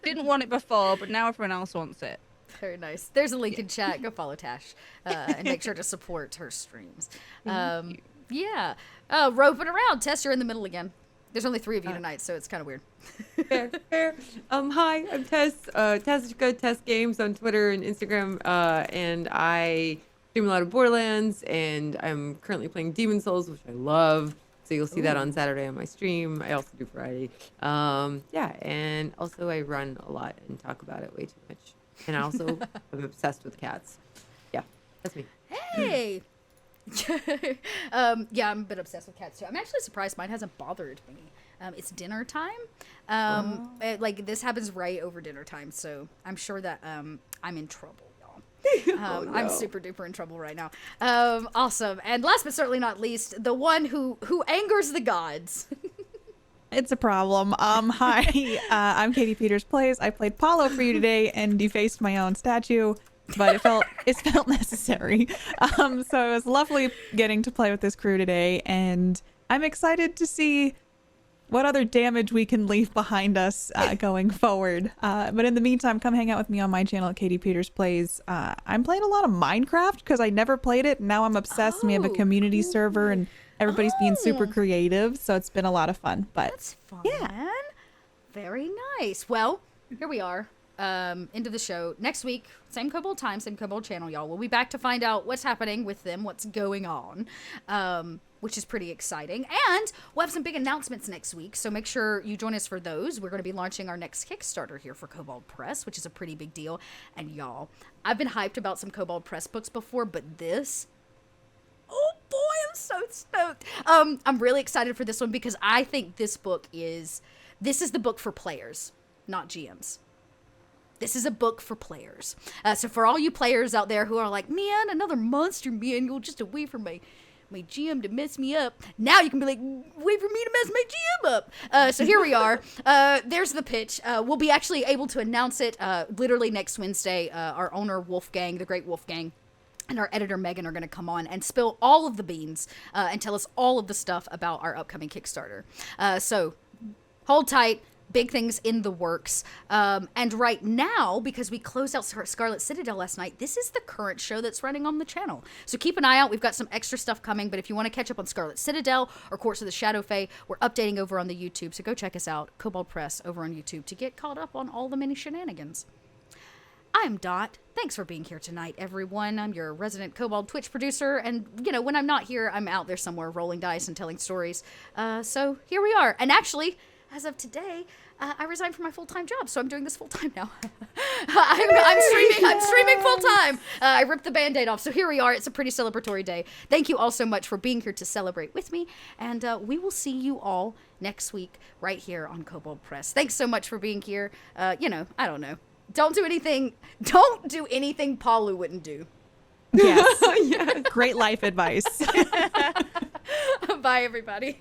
S4: Didn't want it before, but now everyone else wants it.
S1: Very nice. There's a link in chat. Go follow Tash and make sure to support her streams. Yeah. Roping around. Tess, you're in the middle again. There's only 3 of you tonight, so it's kind of weird.
S3: Fair. Hi, I'm Tess. Tessica, Tess Games on Twitter and Instagram. And I stream a lot of Borderlands, and I'm currently playing Demon Souls, which I love. So you'll see that on Saturday on my stream. I also do Friday. And also I run a lot and talk about it way too much. And I also am obsessed with cats. Yeah, that's me.
S1: Hey! Yeah, I'm a bit obsessed with cats too. I'm actually surprised mine hasn't bothered me. It's dinner time. This happens right over dinner time, so I'm sure that I'm in trouble, y'all.
S3: No.
S1: I'm super duper in trouble right now. Awesome. And last but certainly not least, the one who angers the gods.
S2: It's a problem. Hi, I'm Katie Peters Plays. I played Paulo for you today and defaced my own statue, but it felt necessary. So it was lovely getting to play with this crew today, and I'm excited to see what other damage we can leave behind us going forward. But in the meantime, come hang out with me on my channel at Katie Peters Plays. I'm playing a lot of Minecraft because I never played it. And now I'm obsessed. And we have a community server, and Everybody's being super
S1: Oh.
S2: creative, so it's been a lot of fun. But
S1: That's fun.
S2: Yeah.
S1: Very nice. Well, here we are. Into the show. Next week, same Kobold time, same Kobold channel, y'all. We'll be back to find out what's happening with them, what's going on, which is pretty exciting. And we'll have some big announcements next week, so make sure you join us for those. We're going to be launching our next Kickstarter here for Kobold Press, which is a pretty big deal. And y'all, I've been hyped about some Kobold Press books before, but this... Oh boy, I'm so stoked. I'm really excited for this one because I think this is the book for players, not GMs. This is a book for players. So for all you players out there who are like, man, another monster manual just a way for my GM to mess me up. Now you can be like, wait for me to mess my GM up. So here we are. There's the pitch. We'll be actually able to announce it literally next Wednesday. Our owner, Wolfgang, the great Wolfgang, and our editor, Megan, are going to come on and spill all of the beans and tell us all of the stuff about our upcoming Kickstarter. So hold tight. Big things in the works. And right now, because we closed out Scarlet Citadel last night, this is the current show that's running on the channel. So keep an eye out. We've got some extra stuff coming, but if you want to catch up on Scarlet Citadel or Course of the Shadow Fae, we're updating over on the YouTube. So go check us out, Kobold Press, over on YouTube to get caught up on all the mini shenanigans. I'm Dot. Thanks for being here tonight, everyone. I'm your resident Kobold Twitch producer, and, you know, when I'm not here, I'm out there somewhere rolling dice and telling stories. So here we are. And actually, as of today, I resigned from my full-time job, so I'm doing this full-time now. I'm streaming full-time. I ripped the Band-Aid off, so here we are. It's a pretty celebratory day. Thank you all so much for being here to celebrate with me, and we will see you all next week right here on Kobold Press. Thanks so much for being here. I don't know. Don't do anything Paulu wouldn't do.
S2: yes. Great life advice.
S1: Bye, everybody.